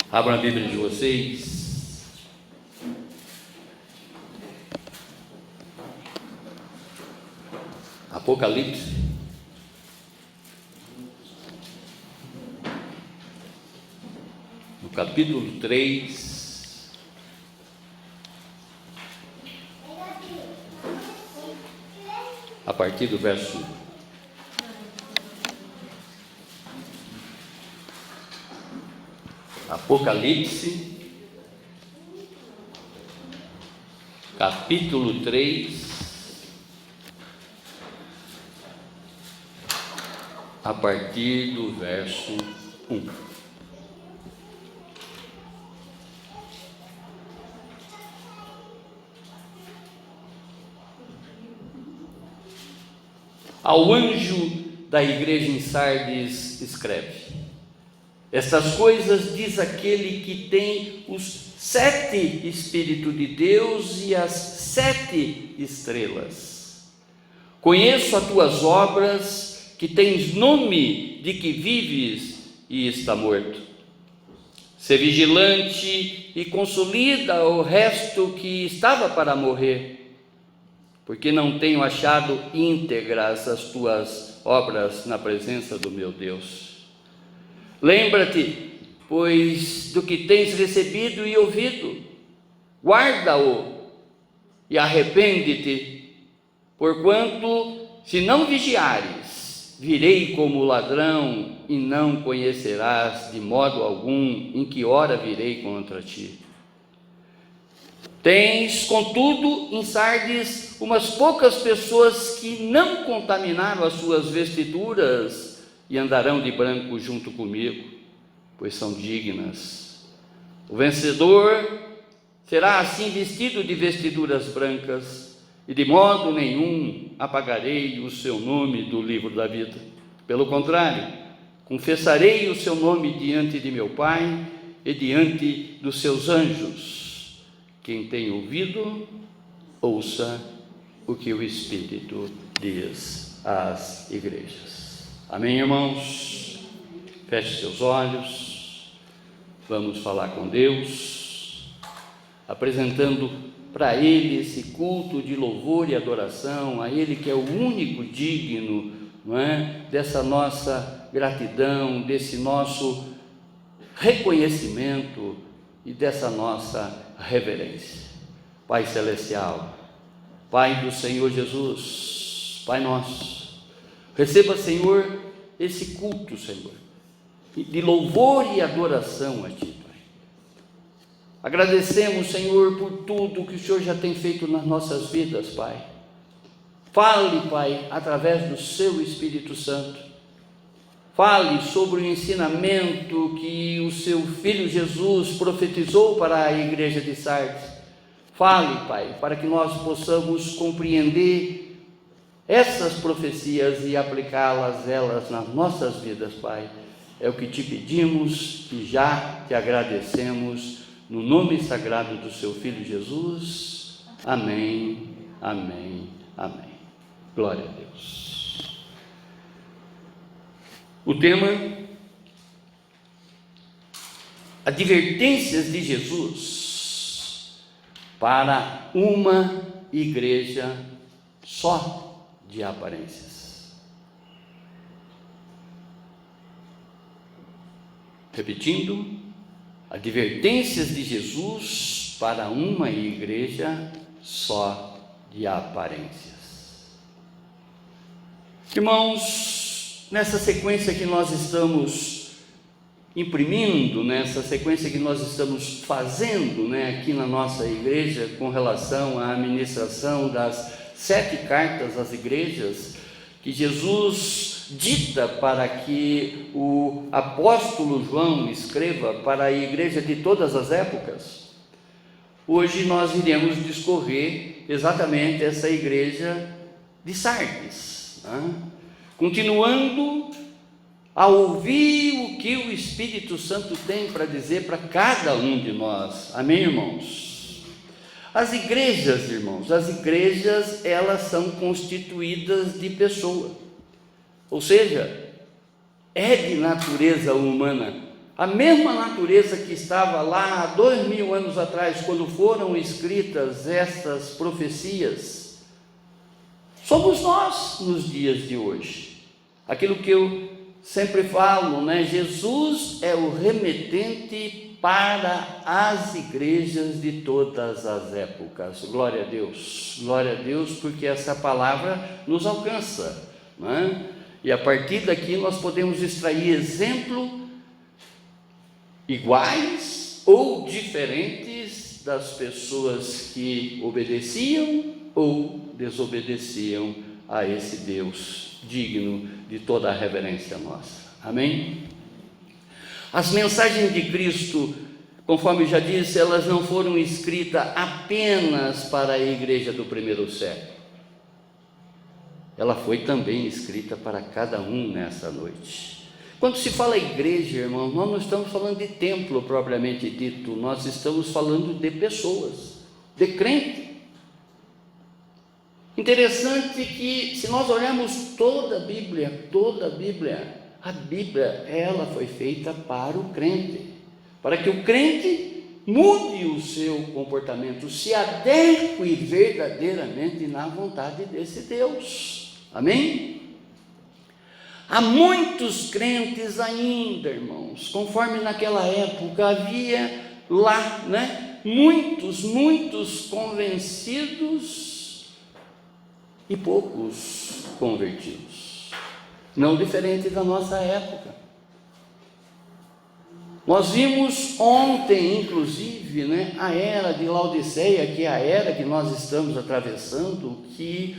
Abram a Bíblia de vocês. Apocalipse. No capítulo 3. A partir do verso 1. Apocalipse, capítulo 3, a partir do verso 1. Ao anjo da igreja em Sardes escreve: estas coisas diz aquele que tem os 7 Espíritos de Deus e as 7 estrelas. Conheço as tuas obras, que tens nome de que vives e está morto. Sê vigilante e consolida o resto que estava para morrer, porque não tenho achado íntegras as tuas obras na presença do meu Deus. Lembra-te, pois, do que tens recebido e ouvido, guarda-o e arrepende-te, porquanto, se não vigiares, virei como ladrão e não conhecerás de modo algum em que hora virei contra ti. Tens, contudo, em Sardes umas poucas pessoas que não contaminaram as suas vestiduras e andarão de branco junto comigo, pois são dignas. O vencedor será assim vestido de vestiduras brancas, e de modo nenhum apagarei o seu nome do livro da vida. Pelo contrário, confessarei o seu nome diante de meu Pai e diante dos seus anjos. Quem tem ouvido, ouça o que o Espírito diz às igrejas. Amém, irmãos? Feche seus olhos, vamos falar com Deus, apresentando para Ele esse culto de louvor e adoração, a Ele que é o único digno, não é? Dessa nossa gratidão, desse nosso reconhecimento e dessa nossa reverência. Pai Celestial, Pai do Senhor Jesus, Pai nosso, receba, Senhor, esse culto, Senhor, de louvor e adoração a Ti, Pai. Agradecemos, Senhor, por tudo que o Senhor já tem feito nas nossas vidas, Pai. Fale, Pai, através do Seu Espírito Santo. Fale sobre o ensinamento que o Seu Filho Jesus profetizou para a igreja de Sardes. Fale, Pai, para que nós possamos compreender essas profecias e aplicá-las elas nas nossas vidas, Pai. É o que te pedimos e já te agradecemos, no nome sagrado do seu Filho Jesus. Amém, amém, amém. Glória a Deus. O tema: advertências de Jesus para uma igreja só de aparências. Repetindo, advertências de Jesus para uma igreja só de aparências. Irmãos, nessa sequência que nós estamos imprimindo, nessa sequência que nós estamos fazendo, aqui na nossa igreja, com relação à administração das 7 cartas às igrejas, que Jesus dita para que o apóstolo João escreva para a igreja de todas as épocas. Hoje nós iremos discorrer exatamente essa igreja de Sardes, continuando a ouvir o que o Espírito Santo tem para dizer para cada um de nós. Amém, irmãos? As igrejas, irmãos, elas são constituídas de pessoa, ou seja, é de natureza humana. a mesma natureza que estava lá há 2000 anos atrás, quando foram escritas estas profecias, somos nós nos dias de hoje. Aquilo que eu sempre falo, né? Jesus é o remetente para as igrejas de todas as épocas. Glória a Deus, porque essa palavra nos alcança, né? E a partir daqui nós podemos extrair exemplo iguais ou diferentes das pessoas que obedeciam ou desobedeciam a esse Deus digno de toda a reverência nossa. Amém? As mensagens de Cristo, conforme já disse, elas não foram escritas apenas para a igreja do primeiro século. Ela foi também escrita para cada um nessa noite. Quando se fala igreja, irmãos, nós não estamos falando de templo propriamente dito, nós estamos falando de pessoas, de crente. Interessante que, se nós olharmos toda a Bíblia, a Bíblia, ela foi feita para o crente, para que o crente mude o seu comportamento, se adeque verdadeiramente na vontade desse Deus. Amém? Há muitos crentes ainda, irmãos, conforme naquela época havia lá, né, muitos convencidos e poucos convertidos, não diferente da nossa época. Nós vimos ontem, inclusive, né, a era de Laodiceia, que é a era que nós estamos atravessando, que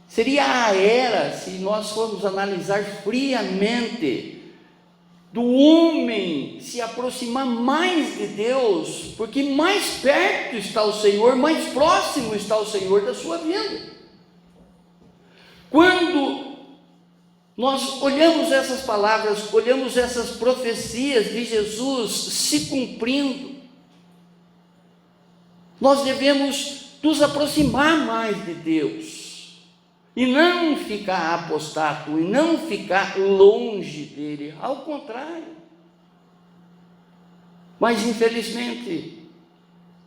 seria a era, se nós formos analisar friamente, do homem se aproximar mais de Deus, porque mais perto está o Senhor, mais próximo está o Senhor da sua vida. Quando nós olhamos essas palavras, olhamos essas profecias de Jesus se cumprindo, nós devemos nos aproximar mais de Deus, e não ficar apostato, e não ficar longe dele, ao contrário. Mas infelizmente,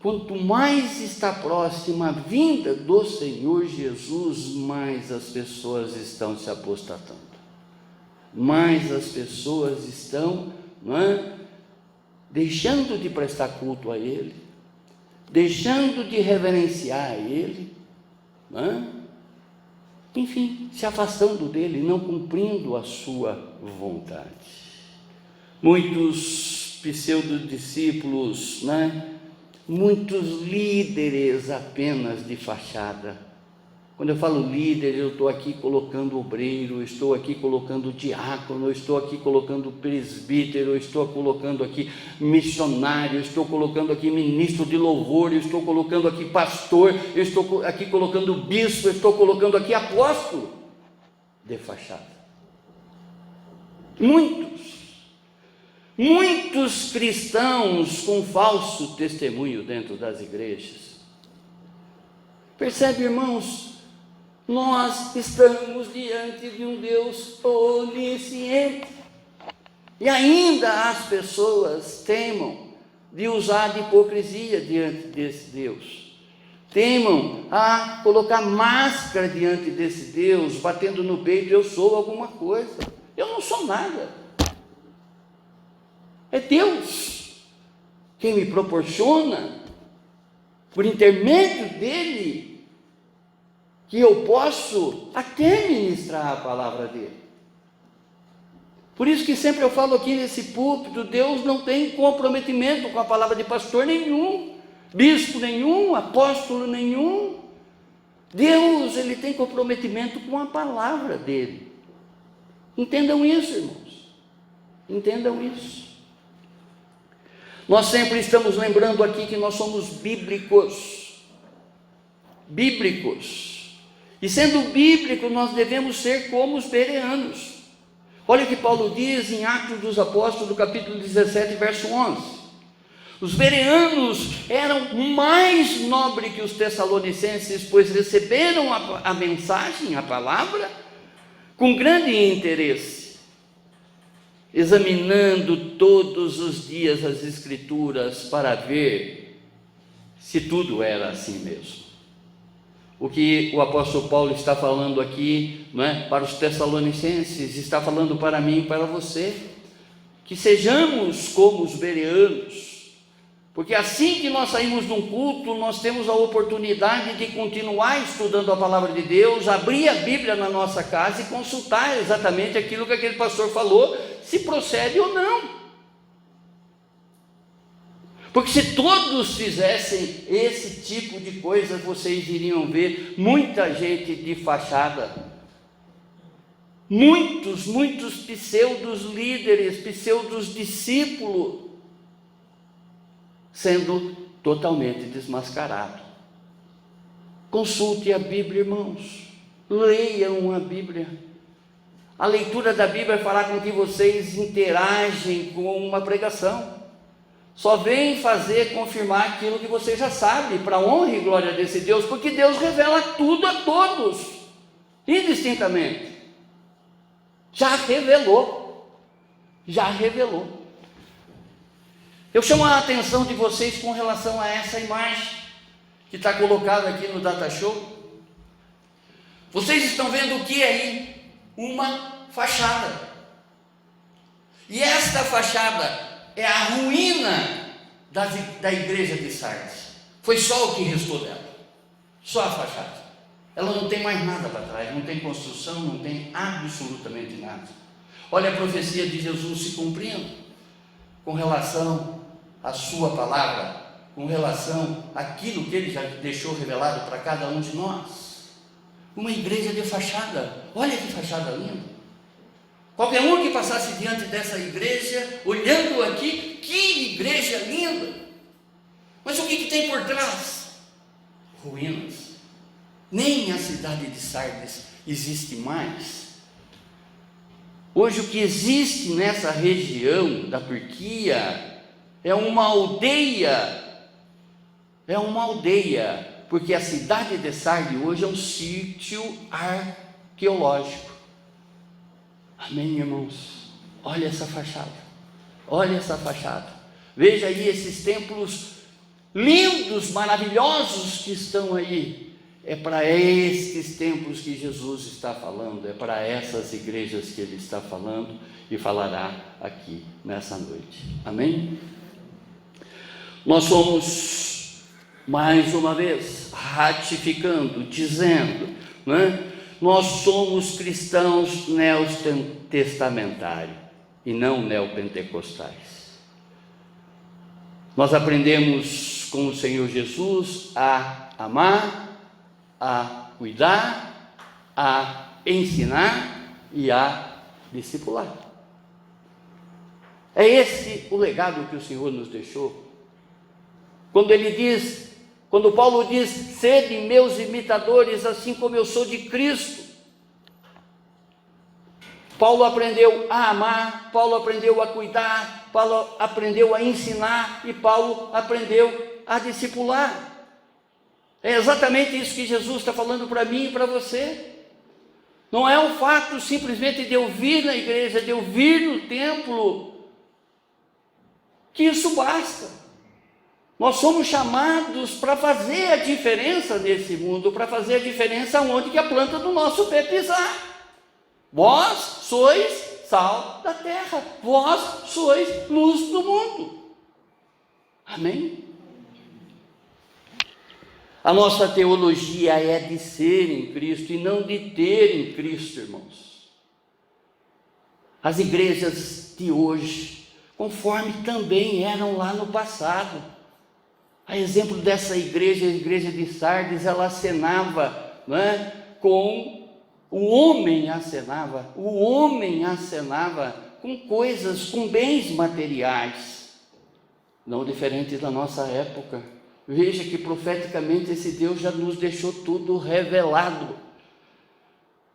quanto mais está próxima a vinda do Senhor Jesus, mais as pessoas estão se apostatando, mais as pessoas estão, não é, deixando de prestar culto a Ele, deixando de reverenciar a Ele, não é? Enfim, se afastando dele, não cumprindo a sua vontade. Muitos pseudo-discípulos, né? Muitos líderes apenas de fachada. Quando eu falo líder, eu estou aqui colocando obreiro, estou aqui colocando diácono, estou aqui colocando presbítero, estou colocando aqui missionário, estou colocando aqui ministro de louvor, estou colocando aqui pastor, estou aqui colocando bispo, estou colocando aqui apóstolo de fachada. Muitos cristãos com falso testemunho dentro das igrejas. Percebe, irmãos? Nós estamos diante de um Deus onisciente, e ainda as pessoas temam de usar de hipocrisia diante desse Deus, temam a colocar máscara diante desse Deus, batendo no peito: eu sou alguma coisa. Eu não sou nada, é Deus quem me proporciona, por intermédio dele, que eu posso até ministrar a palavra dele. Por isso que sempre eu falo aqui nesse púlpito, Deus não tem comprometimento com a palavra de pastor nenhum, bispo nenhum, apóstolo nenhum. Deus, ele tem comprometimento com a palavra dele. Entendam isso, irmãos, entendam isso. Nós sempre estamos lembrando aqui que nós somos bíblicos, e sendo bíblico, nós devemos ser como os bereanos. Olha o que Paulo diz em Atos dos Apóstolos, capítulo 17, verso 11. Os bereanos eram mais nobres que os tessalonicenses, pois receberam a mensagem, a palavra, com grande interesse. examinando todos os dias as Escrituras para ver se tudo era assim mesmo. O que o apóstolo Paulo está falando aqui, não é, para os Tessalonicenses, está falando para mim e para você, que sejamos como os bereanos, porque assim que nós saímos de um culto, nós temos a oportunidade de continuar estudando a palavra de Deus, abrir a Bíblia na nossa casa e consultar exatamente aquilo que aquele pastor falou, se procede ou não. Porque se todos fizessem esse tipo de coisa, vocês iriam ver muita gente de fachada, muitos pseudos líderes, pseudos discípulos, sendo totalmente desmascarado. Consulte a Bíblia, irmãos, leiam a Bíblia. A leitura da Bíblia fará com que vocês interagem com uma pregação. Só vem fazer confirmar aquilo que você já sabe, para a honra e glória desse Deus, porque Deus revela tudo a todos, indistintamente. Já revelou. Eu chamo a atenção de vocês com relação a essa imagem que está colocada aqui no Data Show. Vocês estão vendo o que aí? Uma fachada. E esta fachada é a ruína da igreja de Sardes. Foi só o que restou dela, só a fachada. Ela não tem mais nada para trás, não tem construção, não tem absolutamente nada. Olha a profecia de Jesus se cumprindo com relação à sua palavra, com relação àquilo que ele já deixou revelado para cada um de nós. Uma igreja de fachada. Olha que fachada linda. Qualquer um que passasse diante dessa igreja, olhando aqui, que igreja linda! Mas o que tem por trás? Ruínas. Nem a cidade de Sardes existe mais. Hoje o que existe nessa região da Turquia é uma aldeia, porque a cidade de Sardes hoje é um sítio arqueológico. Amém, irmãos? Olha essa fachada, veja aí esses templos lindos, maravilhosos que estão aí. É para estes templos que Jesus está falando, é para essas igrejas que ele está falando e falará aqui nessa noite. Amém? Nós somos, mais uma vez, ratificando, dizendo, não é? Nós somos cristãos neotestamentários e não neopentecostais. Nós aprendemos com o Senhor Jesus a amar, a cuidar, a ensinar e a discipular. É esse o legado que o Senhor nos deixou. Quando Paulo diz, sede meus imitadores, assim como eu sou de Cristo. Paulo aprendeu a amar, Paulo aprendeu a cuidar, Paulo aprendeu a ensinar e Paulo aprendeu a discipular. É exatamente isso que Jesus está falando para mim e para você. Não é um fato simplesmente de eu vir na igreja, de eu vir no templo, que isso basta. Nós somos chamados para fazer a diferença nesse mundo, para fazer a diferença onde que a planta do nosso pé pisar. Vós sois sal da terra, vós sois luz do mundo. Amém? A nossa teologia é de ser em Cristo e não de ter em Cristo, irmãos. As igrejas de hoje, conforme também eram lá no passado, a exemplo dessa igreja, a igreja de Sardes, ela acenava, não é? O homem acenava com coisas, com bens materiais, não diferente da nossa época. Veja que profeticamente esse Deus já nos deixou tudo revelado.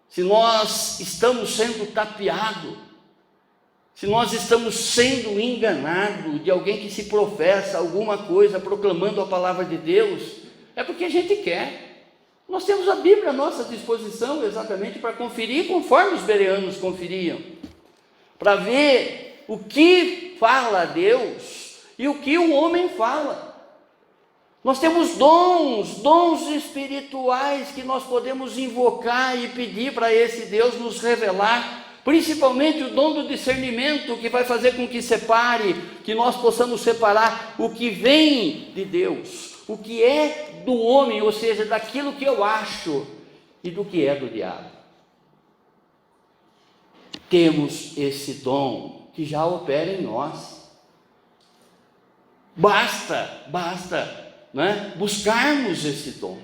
Se nós estamos sendo tapeados, se nós estamos sendo enganados de alguém que se professa alguma coisa proclamando a palavra de Deus, é porque a gente quer. Nós temos a Bíblia à nossa disposição exatamente para conferir conforme os bereanos conferiam, para ver o que fala Deus e o que o homem fala. Nós temos dons espirituais que nós podemos invocar e pedir para esse Deus nos revelar, principalmente o dom do discernimento, que vai fazer com que que nós possamos separar o que vem de Deus, o que é do homem, ou seja, daquilo que eu acho, e do que é do diabo. Temos esse dom que já opera em nós. Basta, né, buscarmos esse dom,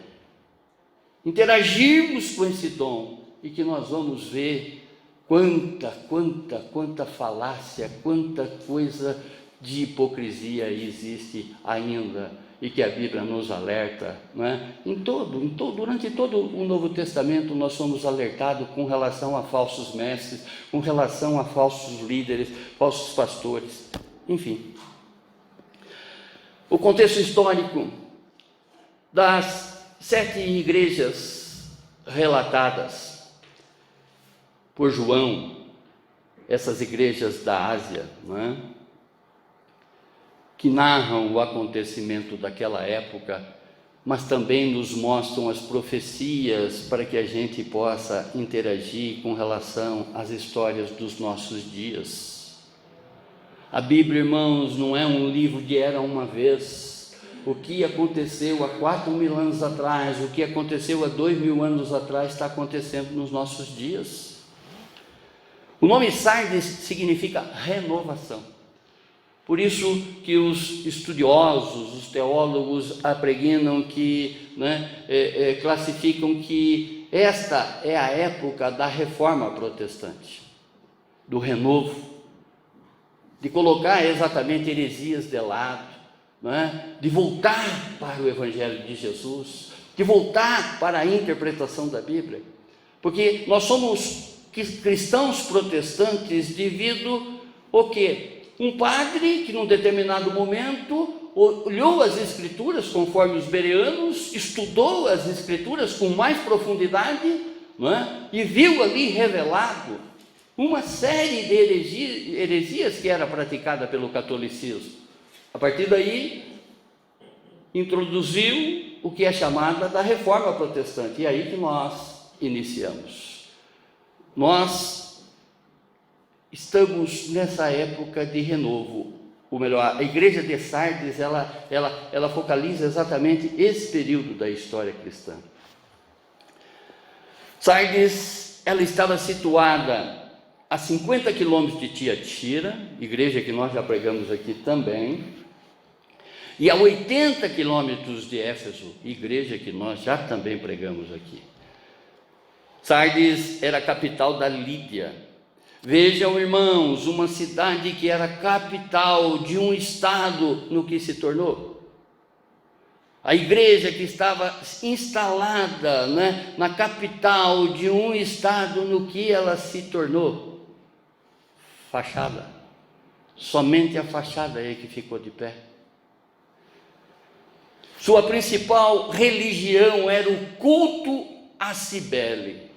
interagirmos com esse dom, e que nós vamos ver quanta falácia, quanta coisa de hipocrisia existe ainda, e que a Bíblia nos alerta, né? Durante todo o Novo Testamento nós somos alertados com relação a falsos mestres, com relação a falsos líderes, falsos pastores, enfim. O contexto histórico das 7 igrejas relatadas por João, essas igrejas da Ásia, não é? Que narram o acontecimento daquela época, mas também nos mostram as profecias para que a gente possa interagir com relação às histórias dos nossos dias. A Bíblia, irmãos, não é um livro de era uma vez. O que aconteceu há 4.000 anos atrás, o que aconteceu há 2.000 anos atrás, está acontecendo nos nossos dias. O nome Sardes significa renovação. Por isso que os estudiosos, os teólogos apregonam que, classificam que esta é a época da reforma protestante, do renovo, de colocar exatamente heresias de lado, de voltar para o Evangelho de Jesus, de voltar para a interpretação da Bíblia, porque nós somos cristãos protestantes devido ao quê? Um padre que num determinado momento olhou as Escrituras conforme os bereanos, estudou as Escrituras com mais profundidade, e viu ali revelado uma série de heresias que era praticada pelo catolicismo. A partir daí, introduziu o que é chamada da reforma protestante, e é aí que nós iniciamos. Nós estamos nessa época de renovo, ou melhor, a igreja de Sardes, ela focaliza exatamente esse período da história cristã. Sardes, ela estava situada a 50 quilômetros de Tiatira, igreja que nós já pregamos aqui também, e a 80 quilômetros de Éfeso, igreja que nós já também pregamos aqui. Sardes era a capital da Lídia. Vejam, irmãos, uma cidade que era capital de um estado no que se tornou. A igreja que estava instalada, na capital de um estado no que ela se tornou. Fachada. Somente a fachada é que ficou de pé. Sua principal religião era o culto a Cibele,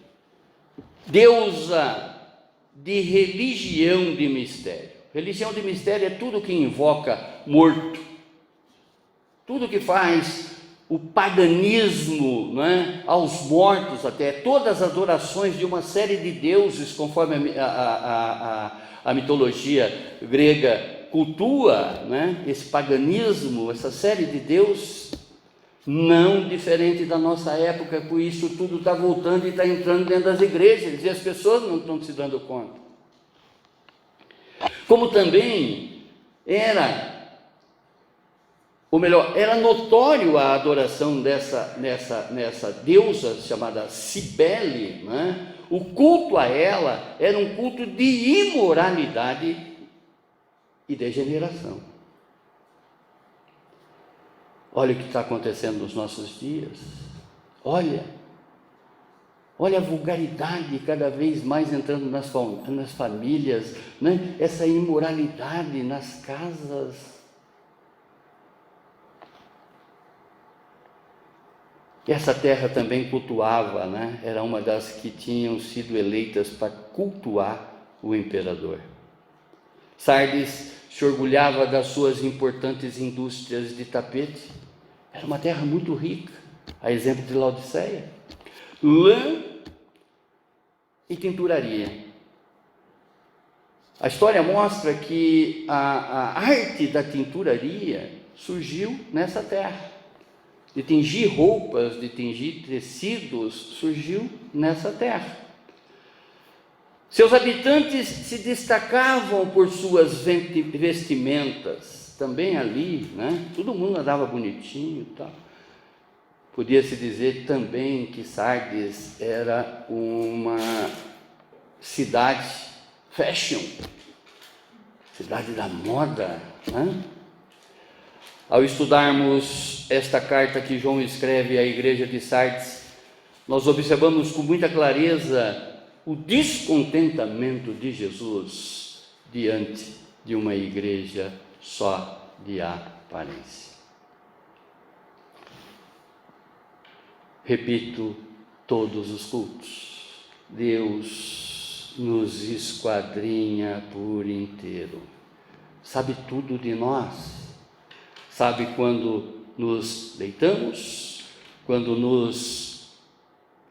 deusa de religião de mistério. Religião de mistério é tudo que invoca morto, tudo que faz o paganismo, aos mortos, até todas as adorações de uma série de deuses, conforme a mitologia grega cultua, esse paganismo, essa série de deuses, não diferente da nossa época, por isso tudo está voltando e está entrando dentro das igrejas, e as pessoas não estão se dando conta. Como também era notório a adoração nessa deusa chamada Cibele, O culto a ela era um culto de imoralidade e degeneração. Olha o que está acontecendo nos nossos dias. Olha a vulgaridade cada vez mais entrando nas famílias, essa imoralidade nas casas. Essa terra também cultuava, era uma das que tinham sido eleitas para cultuar o imperador. Sardes se orgulhava das suas importantes indústrias de tapete. Era uma terra muito rica, a exemplo de Laodiceia. Lã e tinturaria. A história mostra que a arte da tinturaria surgiu nessa terra. De tingir roupas, de tingir tecidos, surgiu nessa terra. Seus habitantes se destacavam por suas vestimentas, também ali, né? Todo mundo andava bonitinho e tal. Podia-se dizer também que Sardes era uma cidade fashion, cidade da moda, né? Ao estudarmos esta carta que João escreve à igreja de Sardes, nós observamos com muita clareza o descontentamento de Jesus diante de uma igreja só de aparência. Repito, todos os cultos, Deus nos esquadrinha por inteiro, sabe tudo de nós, sabe quando nos deitamos, quando nos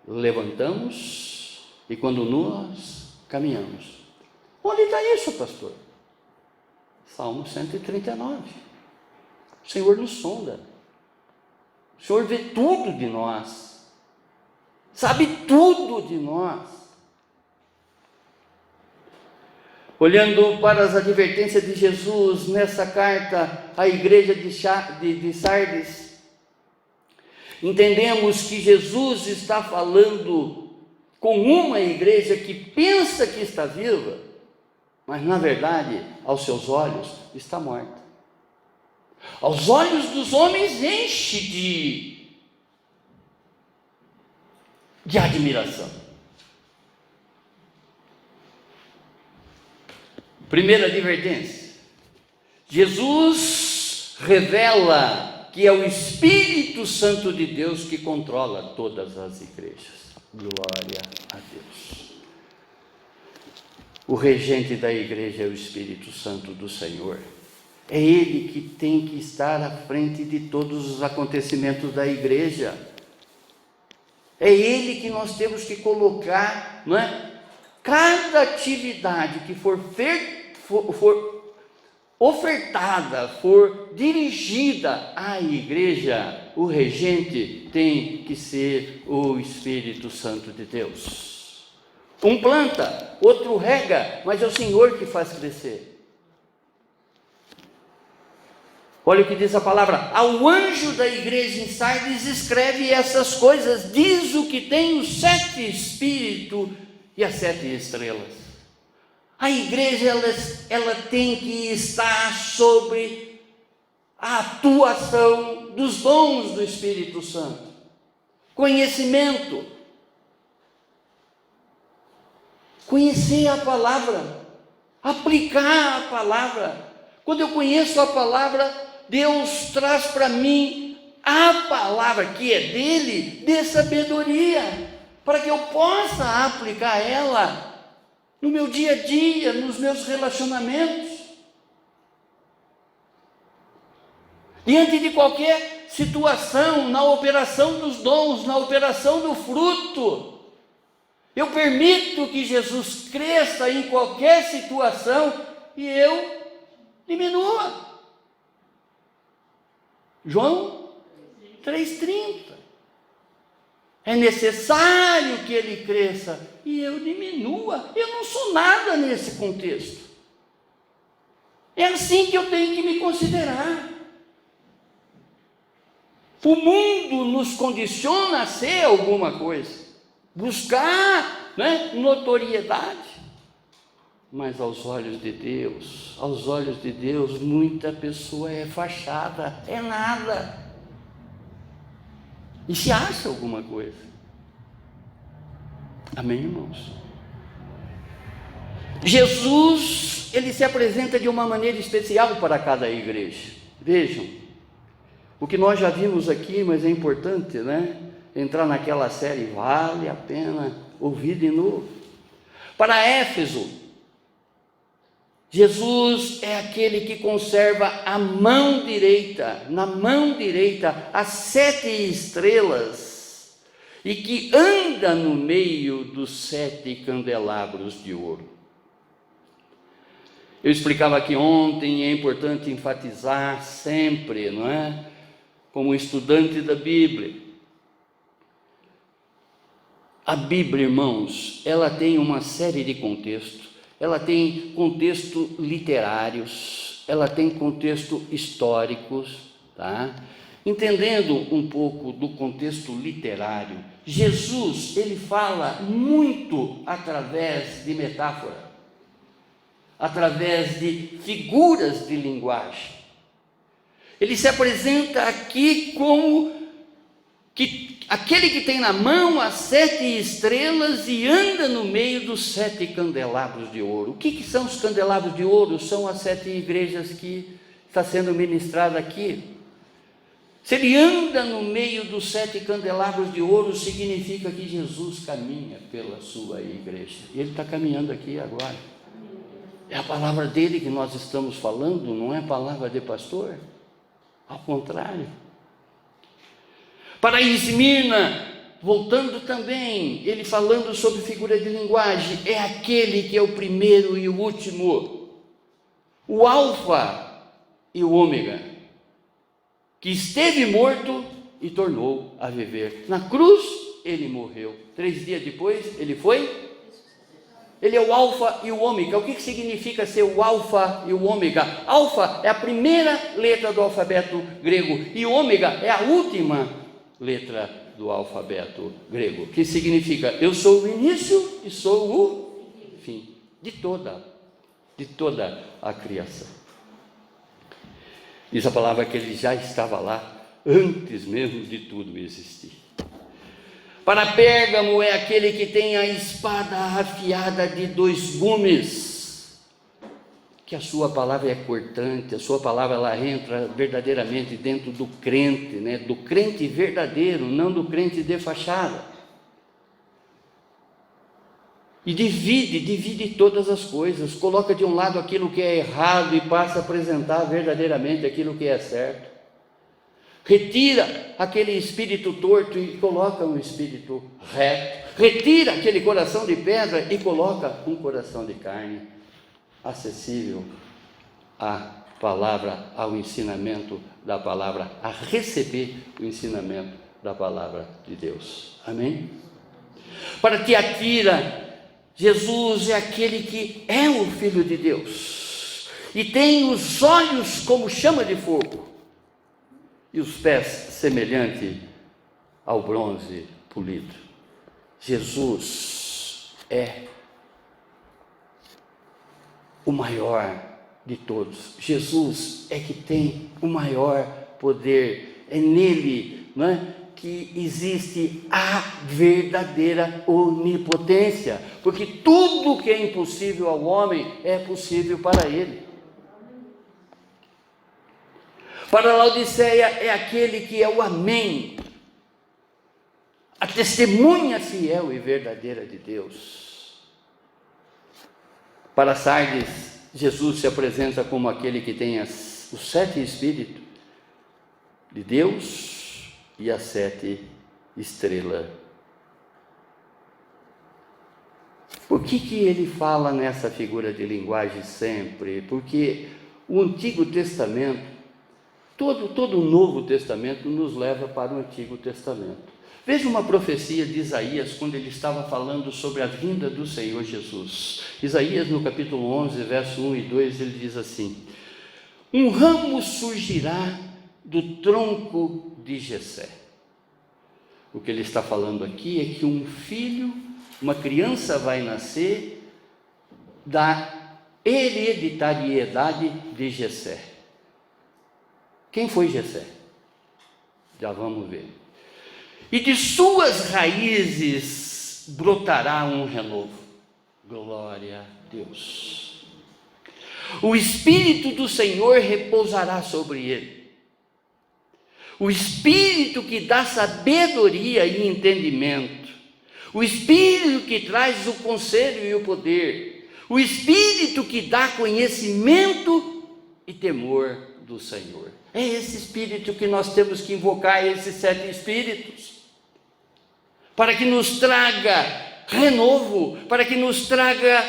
levantamos e quando nós caminhamos. Onde está isso, pastor? Salmo 139. O Senhor nos sonda. O Senhor vê tudo de nós. Sabe tudo de nós. Olhando para as advertências de Jesus nessa carta à igreja de Sardes, entendemos que Jesus está falando com uma igreja que pensa que está viva, mas na verdade, aos seus olhos, está morta. Aos olhos dos homens enche de admiração. Primeira advertência: Jesus revela que é o Espírito Santo de Deus que controla todas as igrejas. Glória a Deus. O regente da igreja é o Espírito Santo do Senhor. É Ele que tem que estar à frente de todos os acontecimentos da igreja. É Ele que nós temos que colocar, não é? Cada atividade que for ofertada, for dirigida à igreja, o regente tem que ser o Espírito Santo de Deus. Um planta, outro rega, mas é o Senhor que faz crescer. Olha o que diz a palavra: ao anjo da igreja em Sardes escreve essas coisas, diz o que tem os 7 espíritos e as 7 estrelas. A igreja ela tem que estar sobre a atuação dos dons do Espírito Santo. Conhecimento. Conhecer a palavra. Aplicar a palavra. Quando eu conheço a palavra, Deus traz para mim a palavra que é dele, de sabedoria, para que eu possa aplicar ela no meu dia a dia, nos meus relacionamentos, diante de qualquer situação, na operação dos dons, na operação do fruto. Eu permito que Jesus cresça em qualquer situação e eu diminua. João 3,30. É necessário que ele cresça e eu diminua. Eu não sou nada nesse contexto. É assim que eu tenho que me considerar. O mundo nos condiciona a ser alguma coisa, buscar, né, notoriedade. Mas aos olhos de Deus, muita pessoa é fachada, é nada. E se acha alguma coisa. Amém, irmãos? Jesus, ele se apresenta de uma maneira especial para cada igreja. Vejam, o que nós já vimos aqui, mas é importante, né? Entrar naquela série, vale a pena ouvir de novo. Para Éfeso, Jesus é aquele que conserva a mão direita, na mão direita, as 7 estrelas, e que anda no meio dos 7 candelabros de ouro. Eu explicava aqui ontem, e é importante enfatizar sempre, não é? Como estudante da Bíblia. A Bíblia, irmãos, ela tem uma série de contextos. Ela tem contextos literários, ela tem contextos históricos, tá? Entendendo um pouco do contexto literário, Jesus, ele fala muito através de metáfora, através de figuras de linguagem. Ele se apresenta aqui como aquele que tem na mão as 7 estrelas e anda no meio dos 7 candelabros de ouro. O que são os candelabros de ouro? São as 7 igrejas que está sendo ministrada aqui. Se ele anda no meio dos 7 candelabros de ouro, significa que Jesus caminha pela sua igreja. E ele está caminhando aqui agora. É a palavra dele que nós estamos falando, não é a palavra de pastor. Ao contrário. Para Esmirna, voltando também, ele falando sobre figura de linguagem, é aquele que é o primeiro e o último, o alfa e o ômega, que esteve morto e tornou a viver. Na cruz, ele morreu. 3 dias depois, ele foi? Ele é o alfa e o ômega. O que significa ser o alfa e o ômega? Alfa é a primeira letra do alfabeto grego e o ômega é a última letra do alfabeto grego, que significa eu sou o início e sou o fim de toda a criação. Diz a palavra que ele já estava lá antes mesmo de tudo existir. Para Pérgamo é aquele que tem a espada afiada de 2 gumes, que a sua palavra é cortante, a sua palavra ela entra verdadeiramente dentro do crente, né? Do crente verdadeiro, não do crente de fachada. E divide todas as coisas, coloca de um lado aquilo que é errado e passa a apresentar verdadeiramente aquilo que é certo. Retira aquele espírito torto e coloca um espírito reto. Retira aquele coração de pedra e coloca um coração de carne, acessível à palavra, ao ensinamento da palavra, a receber o ensinamento da palavra de Deus. Amém? Para Tiatira, Jesus é aquele que é o Filho de Deus e tem os olhos como chama de fogo e os pés semelhante ao bronze polido. Jesus é o maior de todos. Jesus é que tem o maior poder. É nele, não é, que existe a verdadeira onipotência, porque tudo que é impossível ao homem é possível para ele. Para Laodiceia é aquele que é o Amém, a testemunha fiel e verdadeira de Deus. Para Sardes, Jesus se apresenta como aquele que tem os 7 Espíritos de Deus e as 7 estrelas. Por que ele fala nessa figura de linguagem sempre? Porque o Antigo Testamento, todo o Novo Testamento nos leva para o Antigo Testamento. Veja uma profecia de Isaías, quando ele estava falando sobre a vinda do Senhor Jesus. Isaías, no capítulo 11, verso 1 e 2, ele diz assim: um ramo surgirá do tronco de Jessé. O que ele está falando aqui é que um filho, uma criança vai nascer da hereditariedade de Jessé. Quem foi Jessé? Já vamos ver. E de suas raízes brotará um renovo. Glória a Deus. O Espírito do Senhor repousará sobre ele. O Espírito que dá sabedoria e entendimento. O Espírito que traz o conselho e o poder. o Espírito que dá conhecimento e temor do Senhor. É esse Espírito que nós temos que invocar, esses 7 Espíritos, para que nos traga renovo, para que nos traga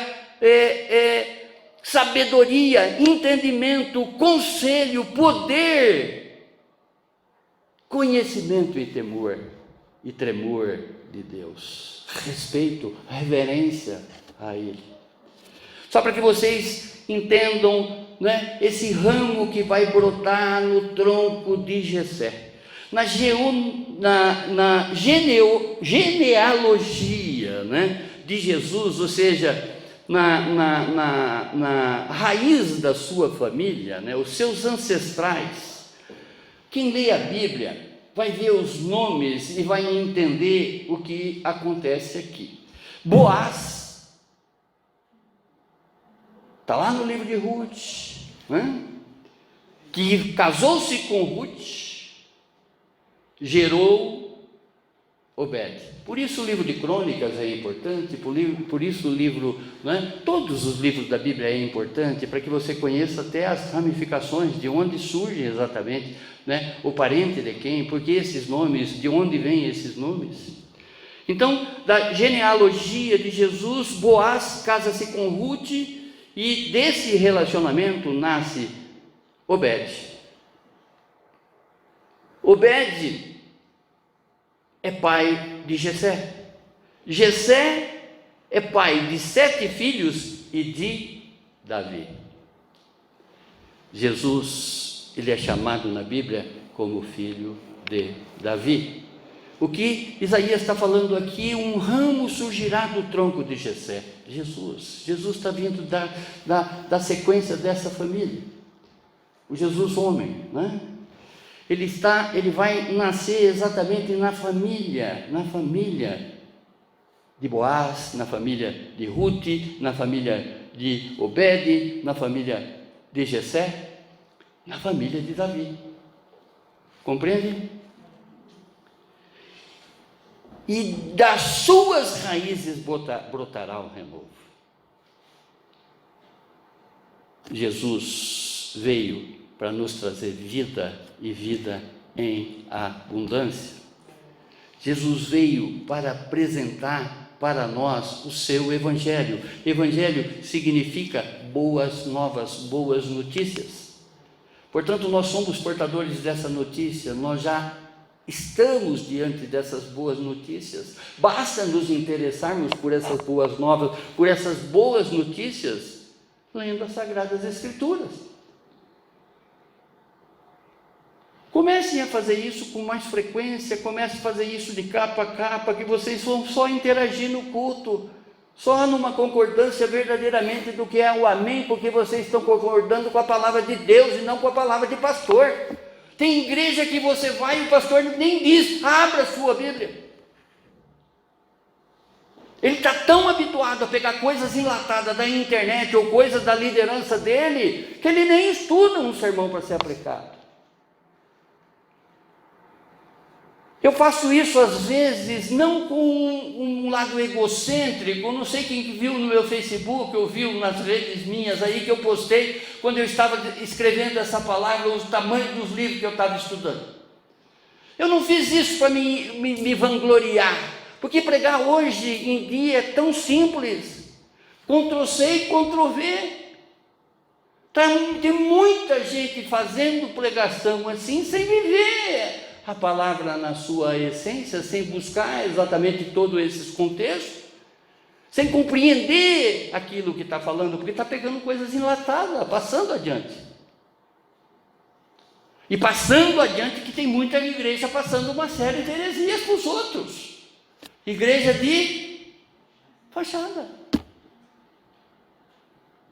sabedoria, entendimento, conselho, poder, conhecimento e temor e tremor de Deus, respeito, reverência a Ele. Só para que vocês entendam, né, esse ramo que vai brotar no tronco de Jessé. Na genealogia, né, de Jesus, ou seja, na raiz da sua família, né, os seus ancestrais, quem lê a Bíblia vai ver os nomes e vai entender o que acontece aqui. Boaz, está lá no livro de Ruth, né, que casou-se com Ruth, gerou Obed. Por isso o livro de Crônicas é importante, por isso o livro, né, todos os livros da Bíblia é importante, para que você conheça até as ramificações, de onde surge exatamente, né, o parente de quem, porque esses nomes, de onde vêm esses nomes. Então, da genealogia de Jesus, Boaz casa-se com Ruth, e desse relacionamento nasce Obed. Obed é pai de Jessé. Jessé é pai de 7 filhos e de Davi. Jesus, ele é chamado na Bíblia como filho de Davi. O que Isaías está falando aqui, um ramo surgirá do tronco de Jessé. Jesus está vindo da sequência dessa família. O Jesus homem, né? Ele vai nascer exatamente na família de Boaz, na família de Ruth, na família de Obed, na família de Jessé, na família de Davi. Compreende? E das suas raízes brotará o renovo. Jesus veio para nos trazer vida e vida em abundância. Jesus veio para apresentar para nós o seu Evangelho. Evangelho significa boas novas, boas notícias. Portanto, nós somos portadores dessa notícia, nós já estamos diante dessas boas notícias. Basta nos interessarmos por essas boas novas, por essas boas notícias, lendo as Sagradas Escrituras. Comecem a fazer isso com mais frequência, comecem a fazer isso de capa a capa, que vocês vão só interagir no culto, só numa concordância verdadeiramente do que é o amém, porque vocês estão concordando com a palavra de Deus e não com a palavra de pastor. Tem igreja que você vai e o pastor nem diz, abra a sua Bíblia. Ele está tão habituado a pegar coisas enlatadas da internet ou coisas da liderança dele, que ele nem estuda um sermão para ser aplicado. Eu faço isso às vezes, não com um lado egocêntrico. Não sei quem viu no meu Facebook, ou viu nas redes minhas aí, que eu postei, quando eu estava escrevendo essa palavra, o tamanho dos livros que eu estava estudando. Eu não fiz isso para me vangloriar, porque pregar hoje em dia é tão simples, Ctrl+C e Ctrl+V. Tem muita gente fazendo pregação assim, sem viver a palavra na sua essência, sem buscar exatamente todos esses contextos, sem compreender aquilo que está falando, porque está pegando coisas enlatadas, passando adiante. E passando adiante que tem muita igreja passando uma série de heresias para os outros. Igreja de fachada.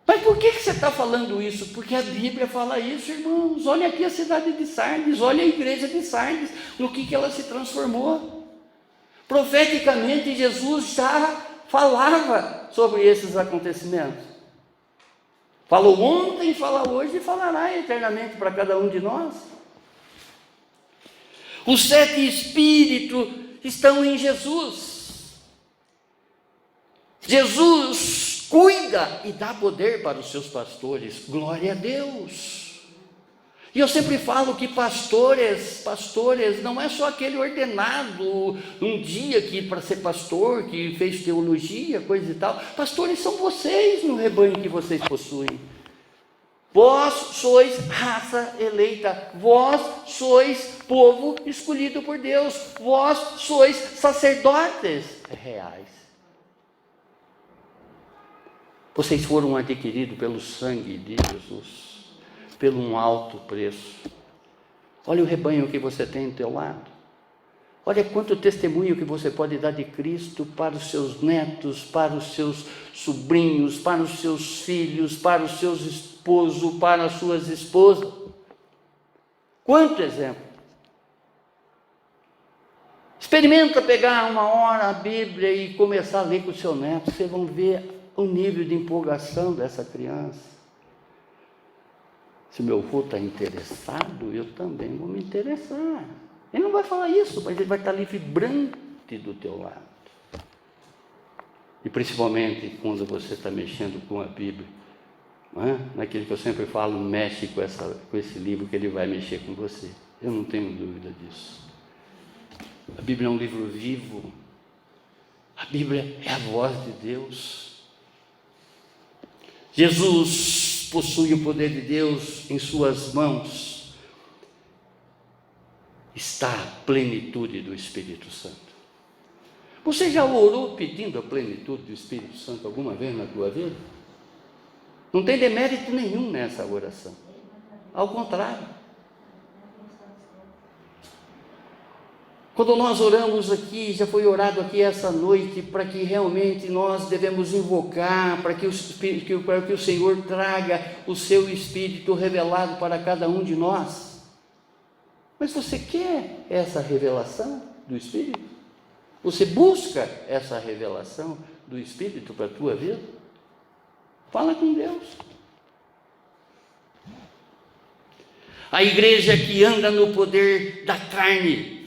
Mas por que você está falando isso? Porque a Bíblia fala isso, irmãos. Olha aqui a cidade de Sardes, olha a igreja de Sardes, no que ela se transformou. Profeticamente, Jesus já falava sobre esses acontecimentos. Falou ontem, fala hoje e falará eternamente para cada um de nós. Os 7 Espíritos estão em Jesus. Jesus cuida e dá poder para os seus pastores. Glória a Deus. E eu sempre falo que pastores não é só aquele ordenado um dia que para ser pastor, que fez teologia, coisa e tal. Pastores são vocês no rebanho que vocês possuem. Vós sois raça eleita, vós sois povo escolhido por Deus, vós sois sacerdotes reais. Vocês foram adquiridos pelo sangue de Jesus, pelo um alto preço. Olha o rebanho que você tem do teu lado. Olha quanto testemunho que você pode dar de Cristo para os seus netos, para os seus sobrinhos, para os seus filhos, para os seus esposos, para as suas esposas. Quanto exemplo. Experimenta pegar uma hora a Bíblia e começar a ler com o seu neto. Vocês vão ver o nível de empolgação dessa criança. Se meu avô está interessado, eu também vou me interessar. Ele não vai falar isso, mas ele vai estar ali vibrante do teu lado. E principalmente quando você está mexendo com a Bíblia, não é? Naquilo que eu sempre falo, mexe com esse livro que ele vai mexer com você. Eu não tenho dúvida disso. A Bíblia é um livro vivo. A Bíblia é a voz de Deus. Jesus possui o poder de Deus em suas mãos. Está a plenitude do Espírito Santo. Você já orou pedindo a plenitude do Espírito Santo alguma vez na tua vida? Não tem demérito nenhum nessa oração. Ao contrário. Quando nós oramos aqui, já foi orado aqui essa noite, para que realmente nós devemos invocar, para que o Senhor traga o seu Espírito revelado para cada um de nós. Mas você quer essa revelação do Espírito? Você busca essa revelação do Espírito para a tua vida? Fala com Deus. A igreja que anda no poder da carne,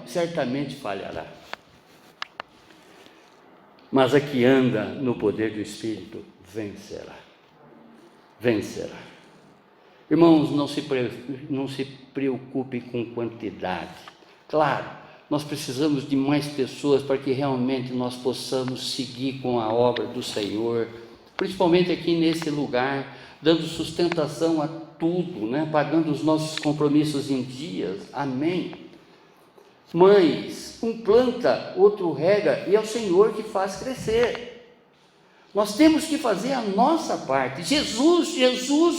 certamente falhará. Mas a que anda no poder do Espírito, vencerá. Vencerá. Irmãos, não se preocupe com quantidade. Claro, nós precisamos de mais pessoas para que realmente nós possamos seguir com a obra do Senhor, principalmente aqui nesse lugar, dando sustentação a tudo, né? Pagando os nossos compromissos em dias. Amém. Mas um planta, outro rega, e é o Senhor que faz crescer. Nós temos que fazer a nossa parte. Jesus,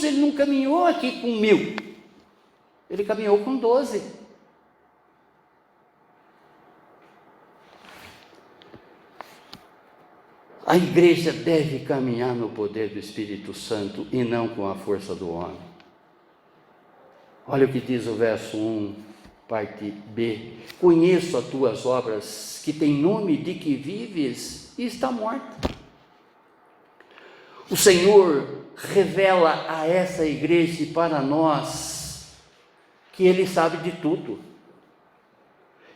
ele não caminhou aqui com 1000, ele caminhou com 12. A igreja deve caminhar no poder do Espírito Santo e não com a força do homem. Olha o que diz o verso 1, parte B. Conheço as tuas obras, que tem nome de que vives e está morta. O Senhor revela a essa igreja e para nós que Ele sabe de tudo.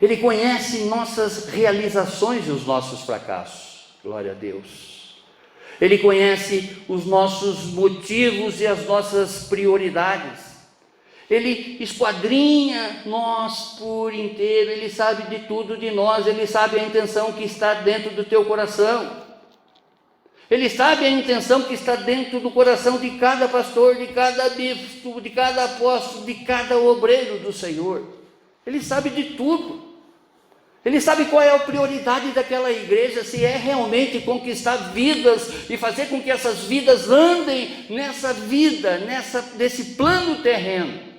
Ele conhece nossas realizações e os nossos fracassos. Glória a Deus. Ele conhece os nossos motivos e as nossas prioridades. Ele esquadrinha nós por inteiro. Ele sabe de tudo de nós. Ele sabe a intenção que está dentro do teu coração. Ele sabe a intenção que está dentro do coração de cada pastor, de cada bispo, de cada apóstolo, de cada obreiro do Senhor. Ele sabe de tudo. Ele sabe qual é a prioridade daquela igreja, se é realmente conquistar vidas e fazer com que essas vidas andem nessa vida, nesse plano terreno.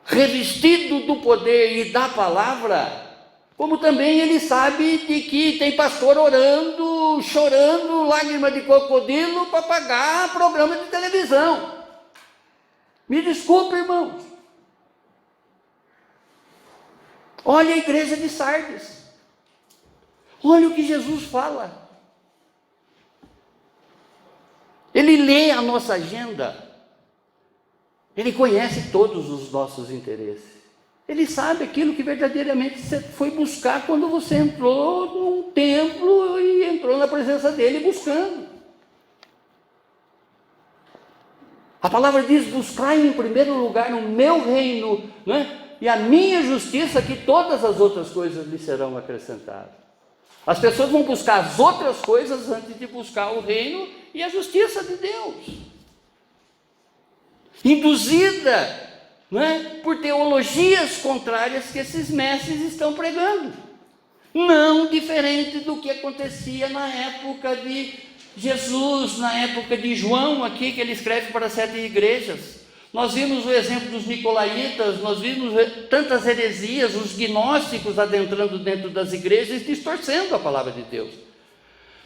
Revestido do poder e da palavra. Como também ele sabe de que tem pastor orando, chorando, lágrima de crocodilo para pagar programa de televisão. Me desculpe, irmãos. Olha a igreja de Sardes. Olha o que Jesus fala. Ele lê a nossa agenda. Ele conhece todos os nossos interesses. Ele sabe aquilo que verdadeiramente você foi buscar quando você entrou num templo e entrou na presença dele buscando. A palavra diz: buscai em primeiro lugar o meu reino, né? E a minha justiça, que todas as outras coisas lhe serão acrescentadas. As pessoas vão buscar as outras coisas antes de buscar o reino e a justiça de Deus. Induzida, né, por teologias contrárias que esses mestres estão pregando. Não diferente do que acontecia na época de Jesus, na época de João, aqui que ele escreve para 7 igrejas. Nós vimos o exemplo dos nicolaítas, nós vimos tantas heresias, os gnósticos adentrando dentro das igrejas e distorcendo a palavra de Deus.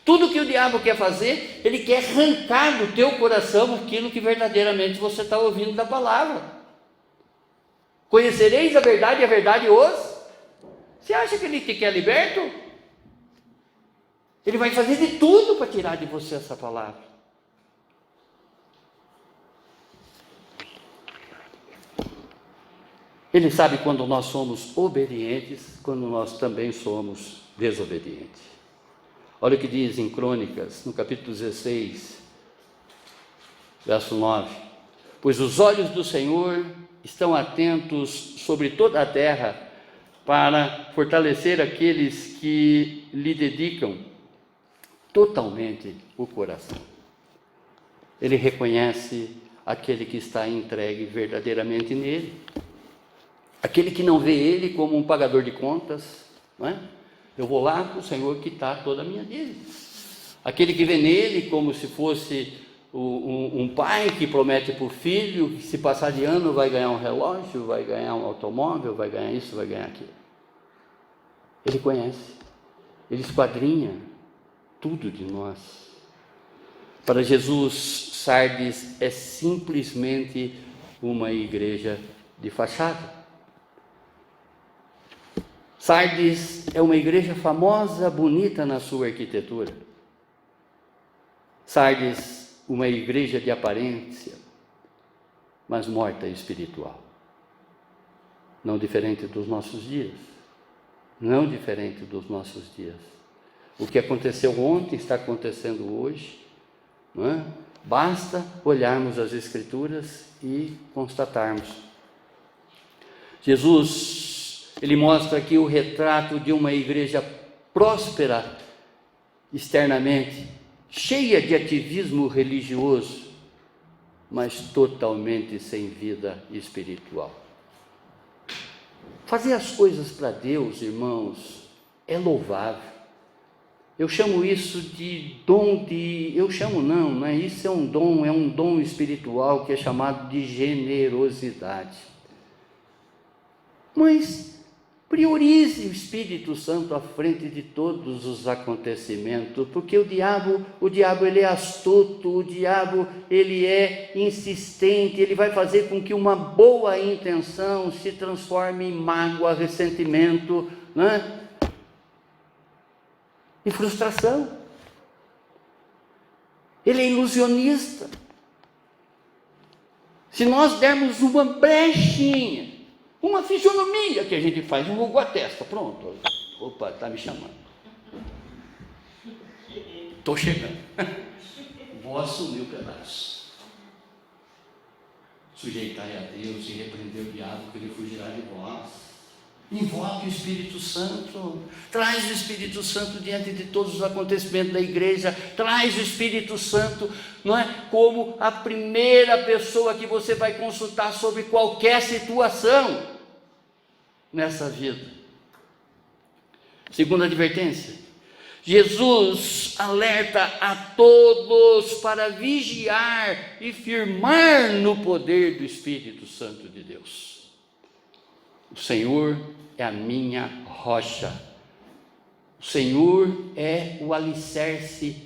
Tudo que o diabo quer fazer, ele quer arrancar do teu coração aquilo que verdadeiramente você está ouvindo da palavra. Conhecereis a verdade e a verdade os... Você acha que ele te quer liberto? Ele vai fazer de tudo para tirar de você essa palavra. Ele sabe quando nós somos obedientes, quando nós também somos desobedientes. Olha o que diz em Crônicas, no capítulo 16, verso 9. Pois os olhos do Senhor estão atentos sobre toda a terra para fortalecer aqueles que lhe dedicam totalmente o coração. Ele reconhece aquele que está entregue verdadeiramente nele. Aquele que não vê ele como um pagador de contas, não é? Eu vou lá para o Senhor quitar toda a minha dívida. Aquele que vê nele como se fosse um pai que promete para o filho que se passar de ano vai ganhar um relógio, vai ganhar um automóvel, vai ganhar isso, vai ganhar aquilo. Ele conhece, ele esquadrinha tudo de nós. Para Jesus, Sardes é simplesmente uma igreja de fachada. Sardes é uma igreja famosa, bonita na sua arquitetura. Sardes, uma igreja de aparência, mas morta espiritual. Não diferente dos nossos dias. Não diferente dos nossos dias. O que aconteceu ontem está acontecendo hoje, não é? Basta olharmos as Escrituras e constatarmos. Jesus, ele mostra aqui o retrato de uma igreja próspera externamente, cheia de ativismo religioso, mas totalmente sem vida espiritual. Fazer as coisas para Deus, irmãos, é louvável. Eu chamo isso de dom de... não é? Isso é um dom espiritual que é chamado de generosidade. Mas priorize o Espírito Santo à frente de todos os acontecimentos, porque o diabo ele é astuto, o diabo ele é insistente, ele vai fazer com que uma boa intenção se transforme em mágoa, ressentimento, né? E frustração. Ele é ilusionista. Se nós dermos uma brechinha, uma fisionomia que a gente faz, enrugou a testa, pronto, opa, está me chamando, estou chegando, vou assumir o pedaço, sujeitai a Deus e repreender o diabo, que ele fugirá de vós. Invoque o Espírito Santo, traz o Espírito Santo diante de todos os acontecimentos da igreja, traz o Espírito Santo, não é? Como a primeira pessoa que você vai consultar sobre qualquer situação nessa vida. Segunda advertência, Jesus alerta a todos para vigiar e firmar no poder do Espírito Santo de Deus. O Senhor é a minha rocha. O Senhor é o alicerce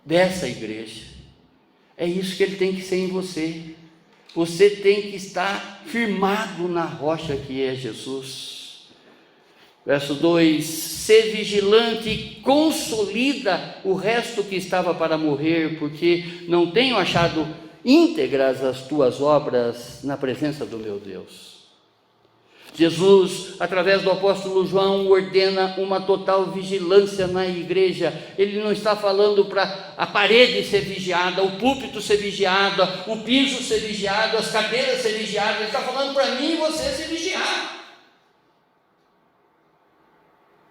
dessa igreja. É isso que ele tem que ser em você. Você tem que estar firmado na rocha que é Jesus. Verso 2: Sê vigilante e consolida o resto que estava para morrer, porque não tenho achado íntegras as tuas obras na presença do meu Deus. Jesus, através do apóstolo João, ordena uma total vigilância na igreja. Ele não está falando para a parede ser vigiada, o púlpito ser vigiado, o piso ser vigiado, as cadeiras ser vigiadas. Ele está falando para mim e você se vigiar.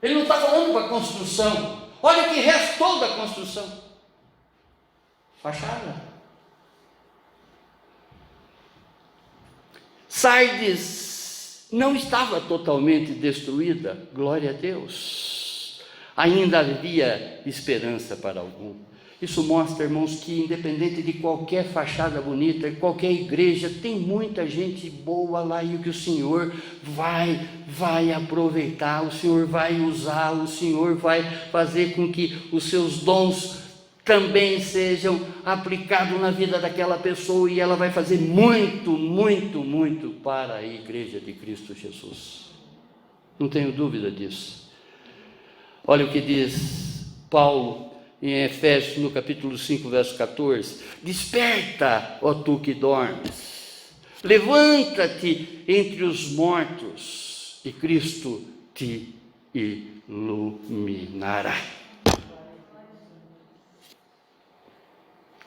Ele não está falando para a construção. Olha o que restou da construção: fachada. Sardes não estava totalmente destruída, glória a Deus. Ainda havia esperança para algum. Isso mostra, irmãos, que independente de qualquer fachada bonita, qualquer igreja, tem muita gente boa lá e que o Senhor vai aproveitar, o Senhor vai usar, o Senhor vai fazer com que os seus dons também sejam aplicados na vida daquela pessoa, e ela vai fazer muito, muito, muito para a igreja de Cristo Jesus. Não tenho dúvida disso. Olha o que diz Paulo em Efésios, no capítulo 5, verso 14: desperta, ó tu que dormes, levanta-te entre os mortos, e Cristo te iluminará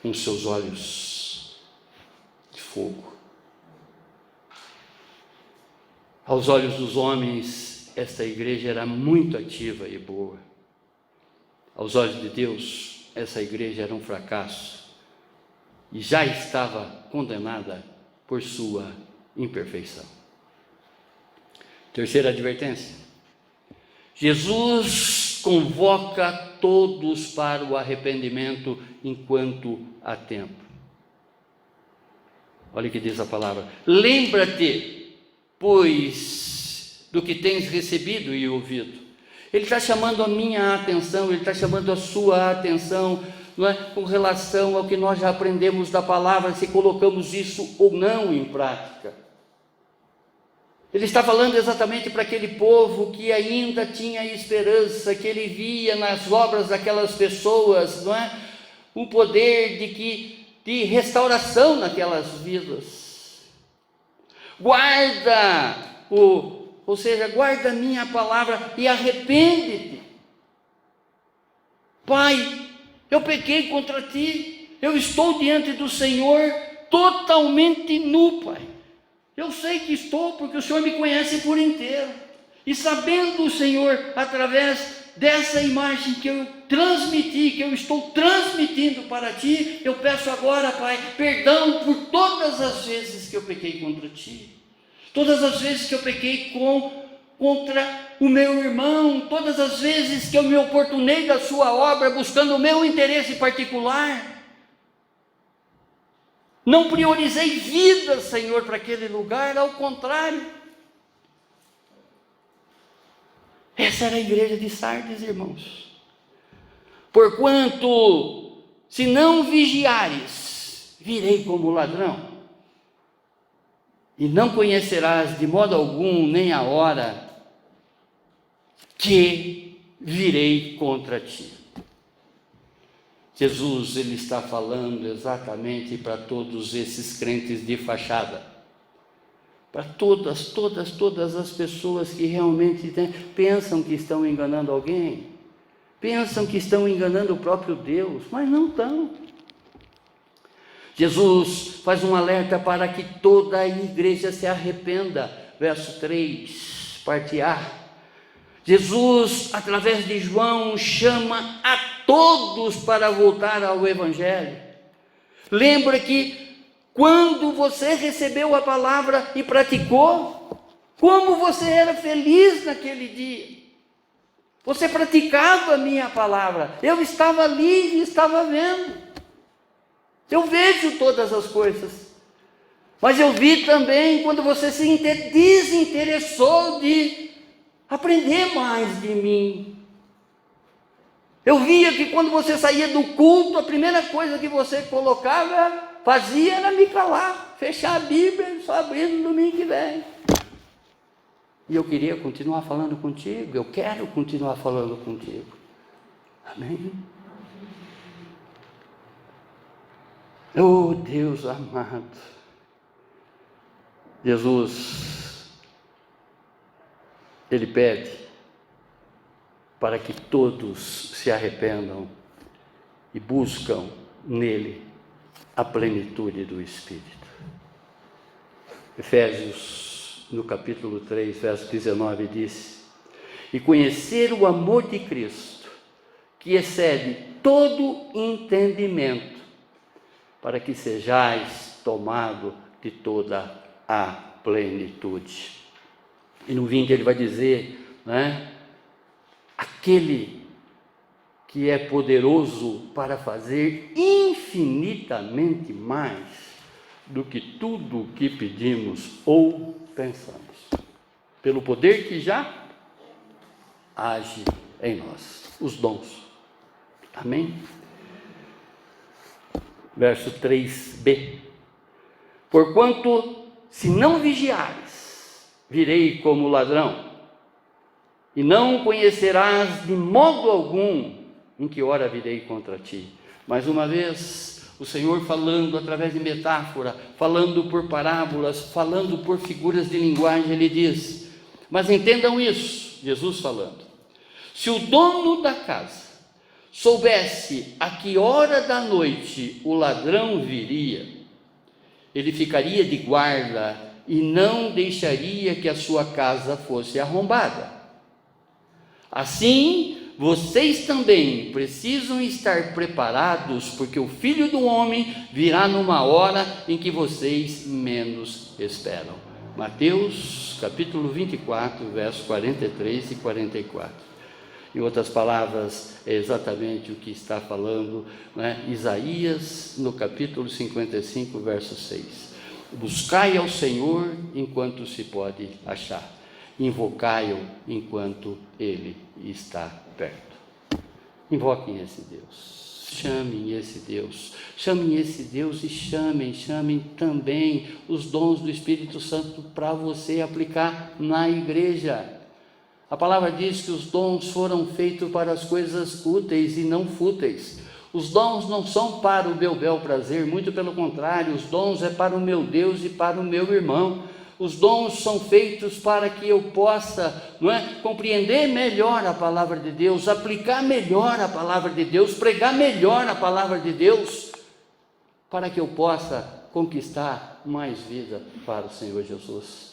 com seus olhos de fogo. Aos olhos dos homens, esta igreja era muito ativa e boa. Aos olhos de Deus, essa igreja era um fracasso e já estava condenada por sua imperfeição. Terceira advertência: Jesus convoca todos para o arrependimento enquanto há tempo. Olha o que diz a palavra: lembra-te, pois, do que tens recebido e ouvido. Ele está chamando a minha atenção, ele está chamando a sua atenção, não é? Com relação ao que nós já aprendemos da palavra, se colocamos isso ou não em prática. Ele está falando exatamente para aquele povo que ainda tinha esperança, que ele via nas obras daquelas pessoas, não é? Um poder de restauração naquelas vidas. Guarda guarda a minha palavra e arrepende-te. Pai, eu pequei contra ti, eu estou diante do Senhor totalmente nu, Pai. Eu sei que estou, porque o Senhor me conhece por inteiro. E sabendo o Senhor, através dessa imagem que eu transmiti, que eu estou transmitindo para ti, eu peço agora, Pai, perdão por todas as vezes que eu pequei contra ti. Todas as vezes que eu pequei contra o meu irmão, todas as vezes que eu me oportunei da sua obra, buscando o meu interesse particular. Não priorizei vida, Senhor, para aquele lugar, ao contrário. Essa era a igreja de Sardes, irmãos. Porquanto, se não vigiares, virei como ladrão, e não conhecerás de modo algum nem a hora que virei contra ti. Jesus, ele está falando exatamente para todos esses crentes de fachada, para todas as pessoas que realmente pensam que estão enganando alguém, pensam que estão enganando o próprio Deus, mas não estão. Jesus faz um alerta para que toda a igreja se arrependa, verso 3, parte A. Jesus, através de João, chama a todos para voltar ao Evangelho. Lembra que quando você recebeu a palavra e praticou, como você era feliz naquele dia. Você praticava a minha palavra. Eu estava ali e estava vendo. Eu vejo todas as coisas. Mas eu vi também quando você se desinteressou de aprender mais de mim. Eu via que quando você saía do culto, a primeira coisa que você fazia era me calar, fechar a Bíblia e só abrir no domingo que vem. E eu queria continuar falando contigo, eu quero continuar falando contigo. Amém? Oh Deus amado, Jesus Ele pede para que todos se arrependam e buscam nele a plenitude do Espírito. Efésios, no capítulo 3, verso 19, diz: e conhecer o amor de Cristo, que excede todo entendimento, para que sejais tomado de toda a plenitude. E no 20 ele vai dizer, aquele que é poderoso para fazer infinitamente mais do que tudo o que pedimos ou pensamos, pelo poder que já age em nós, os dons. Amém? Verso 3b: porquanto, se não vigiares, virei como ladrão, e não conhecerás de modo algum em que hora virei contra ti. Mais uma vez, o Senhor falando através de metáfora, falando por parábolas, falando por figuras de linguagem, ele diz: mas entendam isso, Jesus falando, se o dono da casa soubesse a que hora da noite o ladrão viria, ele ficaria de guarda e não deixaria que a sua casa fosse arrombada. Assim, vocês também precisam estar preparados, porque o Filho do Homem virá numa hora em que vocês menos esperam. Mateus capítulo 24, versos 43 e 44. Em outras palavras, é exatamente o que está falando, Isaías, no capítulo 55, verso 6. Buscai ao Senhor enquanto se pode achar, invocai-o enquanto Ele está perto. Invoquem esse Deus, chamem esse Deus e chamem também os dons do Espírito Santo para você aplicar na igreja. A palavra diz que os dons foram feitos para as coisas úteis e não fúteis. Os dons não são para o meu bel prazer, muito pelo contrário, os dons é para o meu Deus e para o meu irmão. Os dons são feitos para que eu possa, compreender melhor a palavra de Deus, aplicar melhor a palavra de Deus, pregar melhor a palavra de Deus, para que eu possa conquistar mais vida para o Senhor Jesus.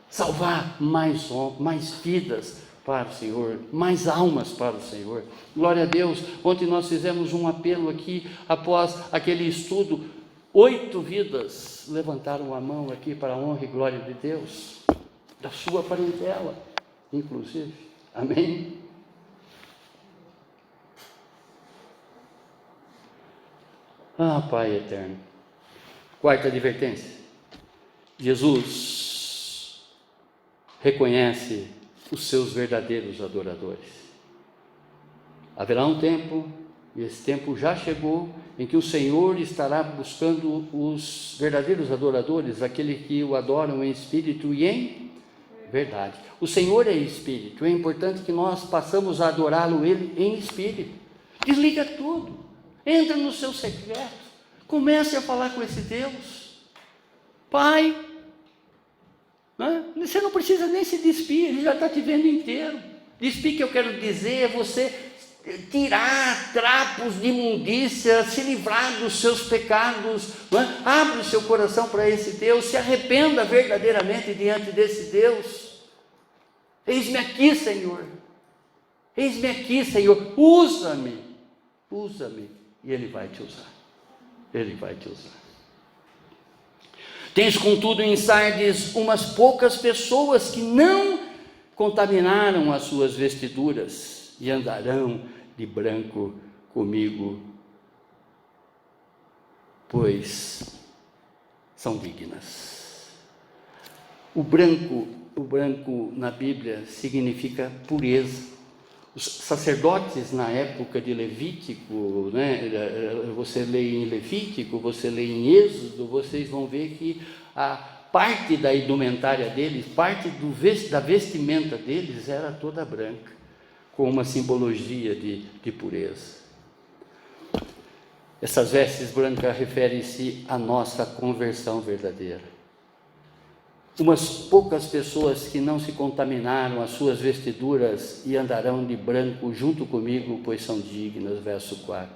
Salvar mais vidas para o Senhor, mais almas para o Senhor. Glória a Deus. Ontem nós fizemos um apelo aqui, após aquele estudo, 8 vidas levantaram a mão aqui para a honra e glória de Deus, da sua parentela, inclusive. Amém? Ah, Pai eterno. Quarta advertência: Jesus reconhece os seus verdadeiros adoradores. Haverá um tempo, e esse tempo já chegou, em que o Senhor estará buscando os verdadeiros adoradores, aqueles que o adoram em espírito e em verdade. O Senhor é espírito, é importante que nós passamos a adorá-lo Ele em espírito. Desliga tudo, entra no seu secreto, comece a falar com esse Deus. Pai, você não precisa nem se despir, Ele já está te vendo inteiro. Despir, que eu quero dizer, é você tirar trapos de imundícia, se livrar dos seus pecados, abre o seu coração para esse Deus, se arrependa verdadeiramente diante desse Deus. Eis-me aqui, Senhor, usa-me, e Ele vai te usar, Tens, contudo, em Sardes umas poucas pessoas que não contaminaram as suas vestiduras e andarão de branco comigo, pois são dignas. O branco na Bíblia significa pureza. Os sacerdotes na época de Levítico, você lê em Levítico, você lê em Êxodo, vocês vão ver que a parte da indumentária deles, parte da vestimenta deles era toda branca, com uma simbologia de pureza. Essas vestes brancas referem-se à nossa conversão verdadeira. umas poucas pessoas que não se contaminaram as suas vestiduras e andarão de branco junto comigo, pois são dignas. Verso 4.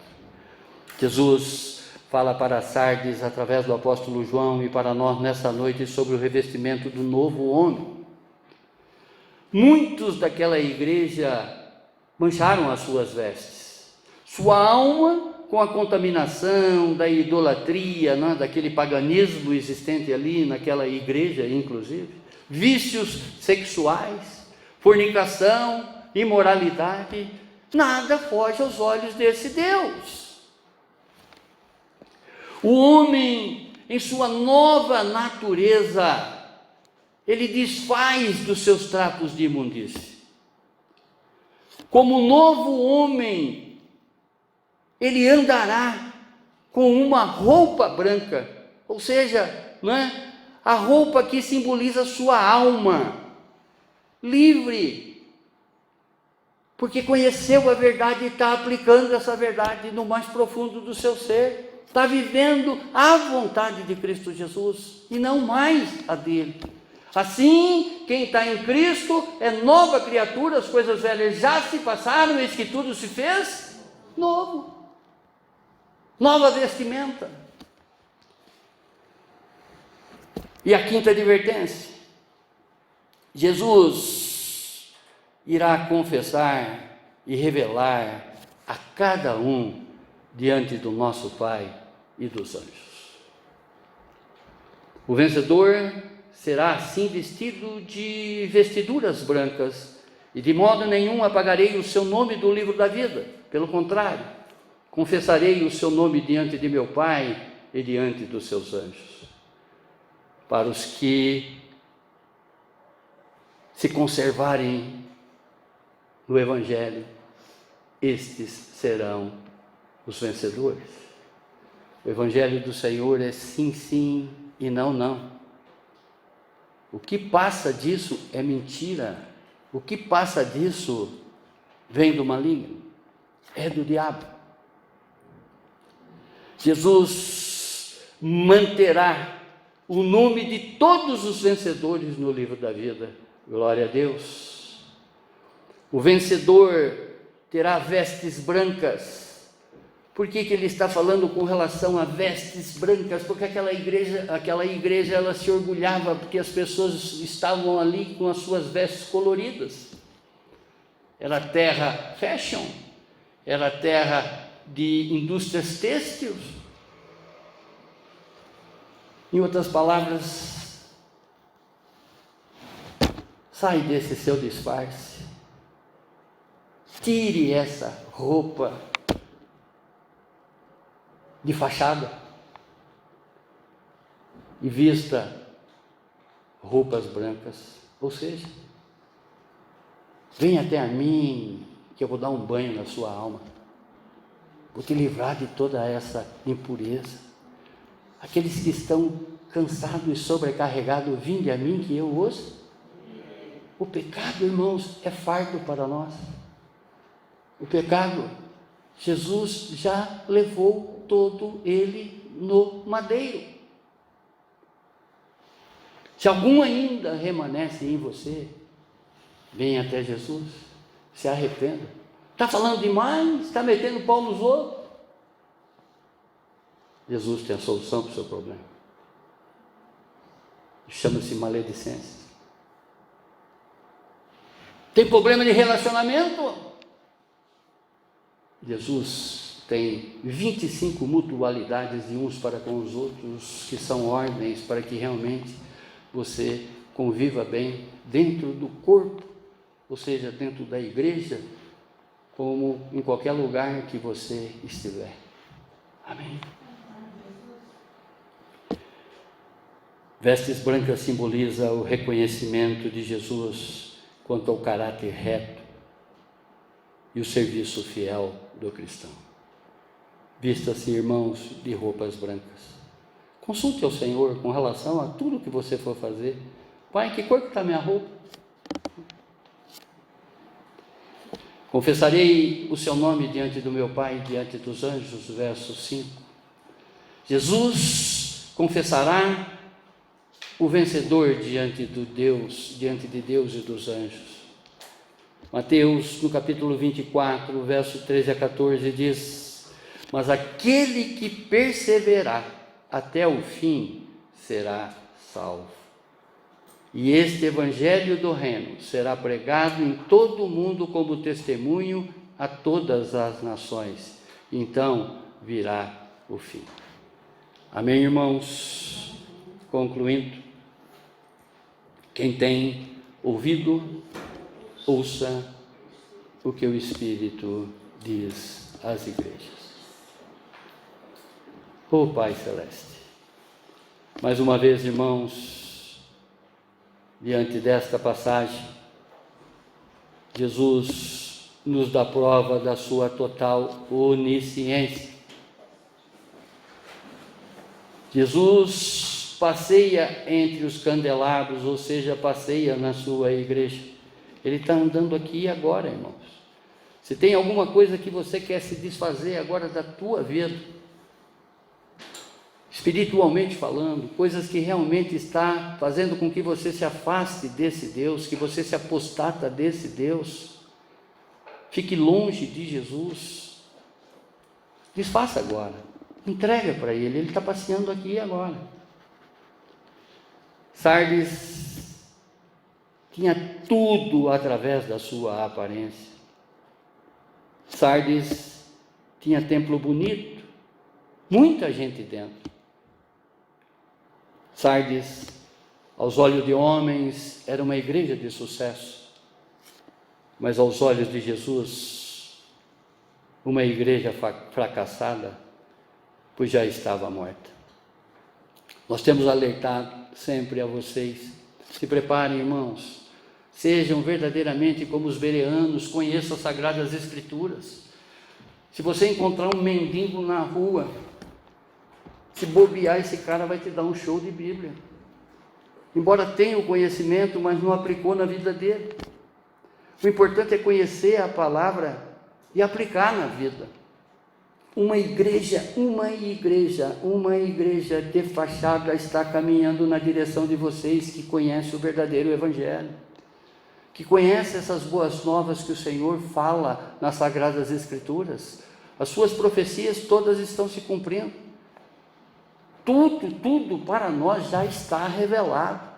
Jesus fala para Sardes através do apóstolo João e para nós nessa noite sobre o revestimento do novo homem. Muitos daquela igreja mancharam as suas vestes, sua alma com a contaminação da idolatria, né, daquele paganismo existente ali naquela igreja, inclusive, vícios sexuais, fornicação, imoralidade, nada foge aos olhos desse Deus. O homem, em sua nova natureza, ele desfaz dos seus trapos de imundície. Como novo homem, ele andará com uma roupa branca, ou seja, não é? A roupa que simboliza sua alma, livre, porque conheceu a verdade e está aplicando essa verdade no mais profundo do seu ser, está vivendo a vontade de Cristo Jesus e não mais a dele. Assim, quem está em Cristo é nova criatura, as coisas velhas já se passaram, eis que tudo se fez novo. Nova vestimenta. E a quinta advertência: Jesus irá confessar e revelar a cada um diante do nosso Pai e dos anjos. O vencedor será assim vestido de vestiduras brancas, e de modo nenhum apagarei o seu nome do livro da vida. Pelo contrário, confessarei o seu nome diante de meu Pai e diante dos seus anjos. Para os que se conservarem no Evangelho, estes serão os vencedores. O Evangelho do Senhor é sim, sim e não, não. O que passa disso é mentira. O que passa disso vem do maligno, é do diabo. Jesus manterá o nome de todos os vencedores no livro da vida. Glória a Deus. O vencedor terá vestes brancas. Por que ele está falando com relação a vestes brancas? Porque aquela igreja ela se orgulhava, porque as pessoas estavam ali com as suas vestes coloridas. Era terra fashion, era terra de indústrias têxteis. Em outras palavras, sai desse seu disfarce, tire essa roupa de fachada e vista roupas brancas, ou seja, venha até a mim que eu vou dar um banho na sua alma, vou te livrar de toda essa impureza. Aqueles que estão cansados e sobrecarregados, vinde a mim que eu os... O pecado, irmãos, é fardo para nós. O pecado, Jesus já levou todo ele no madeiro. Se algum ainda remanesce em você, venha até Jesus, se arrependa. Está falando demais? Está metendo pau nos outros? Jesus tem a solução para o seu problema. Chama-se maledicência. Tem problema de relacionamento? Jesus tem 25 mutualidades de uns para com os outros, que são ordens para que realmente você conviva bem dentro do corpo, ou seja, dentro da igreja, como em qualquer lugar que você estiver. Amém? Vestes brancas simboliza o reconhecimento de Jesus quanto ao caráter reto e o serviço fiel do cristão. Vista-se, irmãos, de roupas brancas. Consulte ao Senhor com relação a tudo que você for fazer. Pai, que cor que está minha roupa? Confessarei o seu nome diante do meu Pai e diante dos anjos, verso 5. Jesus confessará o vencedor diante de Deus e dos anjos. Mateus, no capítulo 24, verso 13 a 14, diz: mas aquele que perseverar até o fim será salvo. E este evangelho do reino será pregado em todo o mundo como testemunho a todas as nações. Então virá o fim. Amém, irmãos? Concluindo, quem tem ouvido, ouça o que o Espírito diz às igrejas. Ó Pai Celeste, mais uma vez, irmãos, diante desta passagem, Jesus nos dá prova da sua total onisciência. Jesus passeia entre os candelabros, ou seja, passeia na sua igreja. Ele está andando aqui e agora, irmãos. Se tem alguma coisa que você quer se desfazer agora da tua vida, espiritualmente falando, coisas que realmente está fazendo com que você se afaste desse Deus, que você se apostata desse Deus, fique longe de Jesus, desfaça agora, entrega para Ele está passeando aqui e agora. Sardes tinha tudo através da sua aparência. Sardes tinha templo bonito, muita gente dentro. Sardes, aos olhos de homens, era uma igreja de sucesso, mas aos olhos de Jesus, uma igreja fracassada, pois já estava morta. Nós temos alertado sempre a vocês, se preparem, irmãos, sejam verdadeiramente como os bereanos, conheçam as Sagradas Escrituras. Se você encontrar um mendigo na rua, se bobear, esse cara vai te dar um show de Bíblia. Embora tenha o conhecimento, mas não aplicou na vida dele. O importante é conhecer a palavra e aplicar na vida. Uma igreja de fachada está caminhando na direção de vocês que conhecem o verdadeiro Evangelho, que conhecem essas boas novas que o Senhor fala nas Sagradas Escrituras. As suas profecias todas estão se cumprindo. Tudo para nós já está revelado.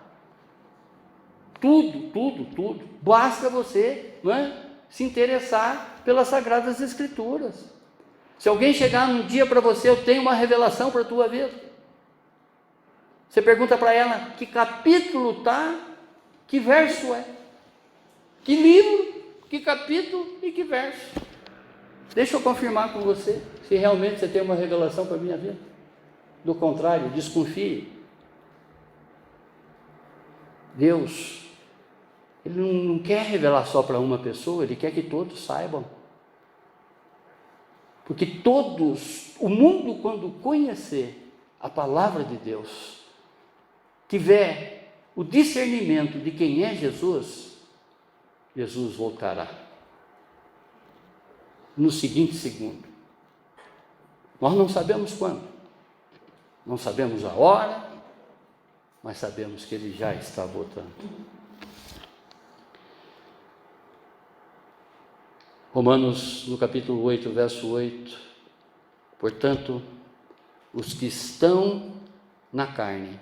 Tudo. Basta você, não é, se interessar pelas Sagradas Escrituras. Se alguém chegar um dia para você, eu tenho uma revelação para a tua vida. Você pergunta para ela, que capítulo está, que verso é, que livro, que capítulo e que verso. Deixa eu confirmar com você, se realmente você tem uma revelação para a minha vida. Do contrário, desconfie. Deus, Ele não quer revelar só para uma pessoa, Ele quer que todos saibam. Porque todos, o mundo quando conhecer a palavra de Deus, tiver o discernimento de quem é Jesus, Jesus voltará no seguinte segundo. Nós não sabemos quando. Não sabemos a hora, mas sabemos que Ele já está voltando. Romanos, no capítulo 8, verso 8. Portanto, os que estão na carne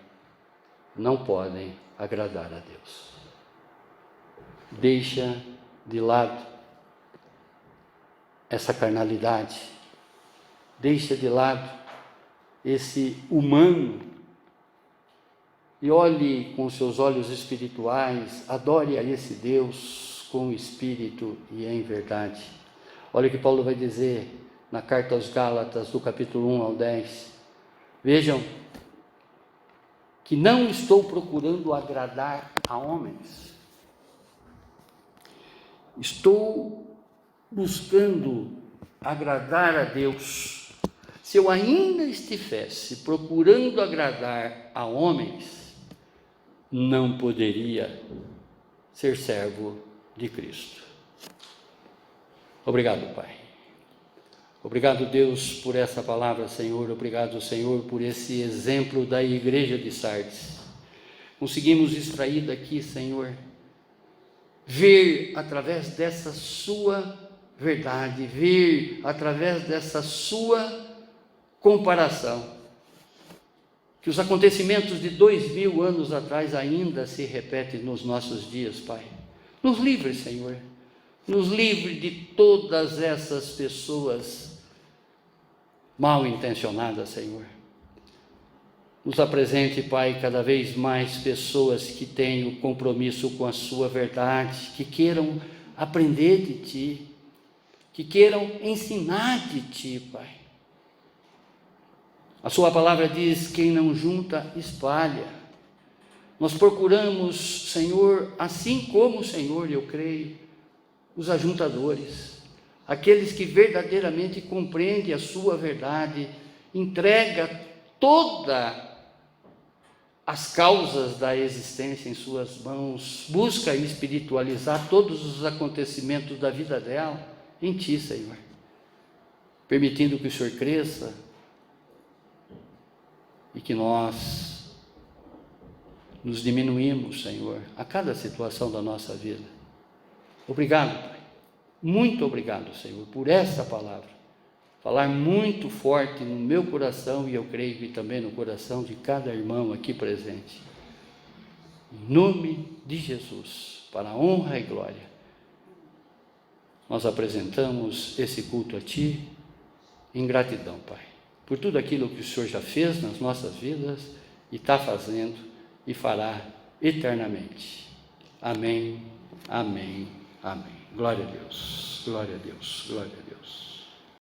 não podem agradar a Deus. Deixa de lado essa carnalidade. Deixa de lado esse humano e olhe com seus olhos espirituais, adore a esse Deus com espírito e em verdade. Olha o que Paulo vai dizer na carta aos Gálatas, do capítulo 1 ao 10. Vejam que não estou procurando agradar a homens, estou buscando agradar a Deus. Se eu ainda estivesse procurando agradar a homens, não poderia ser servo de Cristo. Obrigado, Pai. Obrigado, Deus, por essa palavra, Senhor. Obrigado, Senhor, por esse exemplo da igreja de Sardes, conseguimos extrair daqui, Senhor, ver através dessa sua verdade, ver através dessa sua comparação, que os acontecimentos de 2000 anos atrás ainda se repetem nos nossos dias, Pai. Nos livre, Senhor, nos livre de todas essas pessoas mal intencionadas, Senhor. Nos apresente, Pai, cada vez mais pessoas que tenham compromisso com a sua verdade, que queiram aprender de Ti, que queiram ensinar de Ti, Pai. A sua palavra diz: quem não junta, espalha. Nós procuramos, Senhor, assim como o Senhor, eu creio, os ajuntadores, aqueles que verdadeiramente compreendem a sua verdade, entrega todas as causas da existência em suas mãos, busca espiritualizar todos os acontecimentos da vida dela em Ti, Senhor, permitindo que o Senhor cresça e que nós nos diminuímos, Senhor, a cada situação da nossa vida. Obrigado, Pai, muito obrigado, Senhor, por esta palavra, falar muito forte no meu coração, e eu creio que também no coração de cada irmão aqui presente. Em nome de Jesus, para a honra e glória, nós apresentamos esse culto a Ti em gratidão, Pai, por tudo aquilo que o Senhor já fez nas nossas vidas e está fazendo e fará eternamente. Amém, amém, amém. Glória a Deus, glória a Deus, glória a Deus.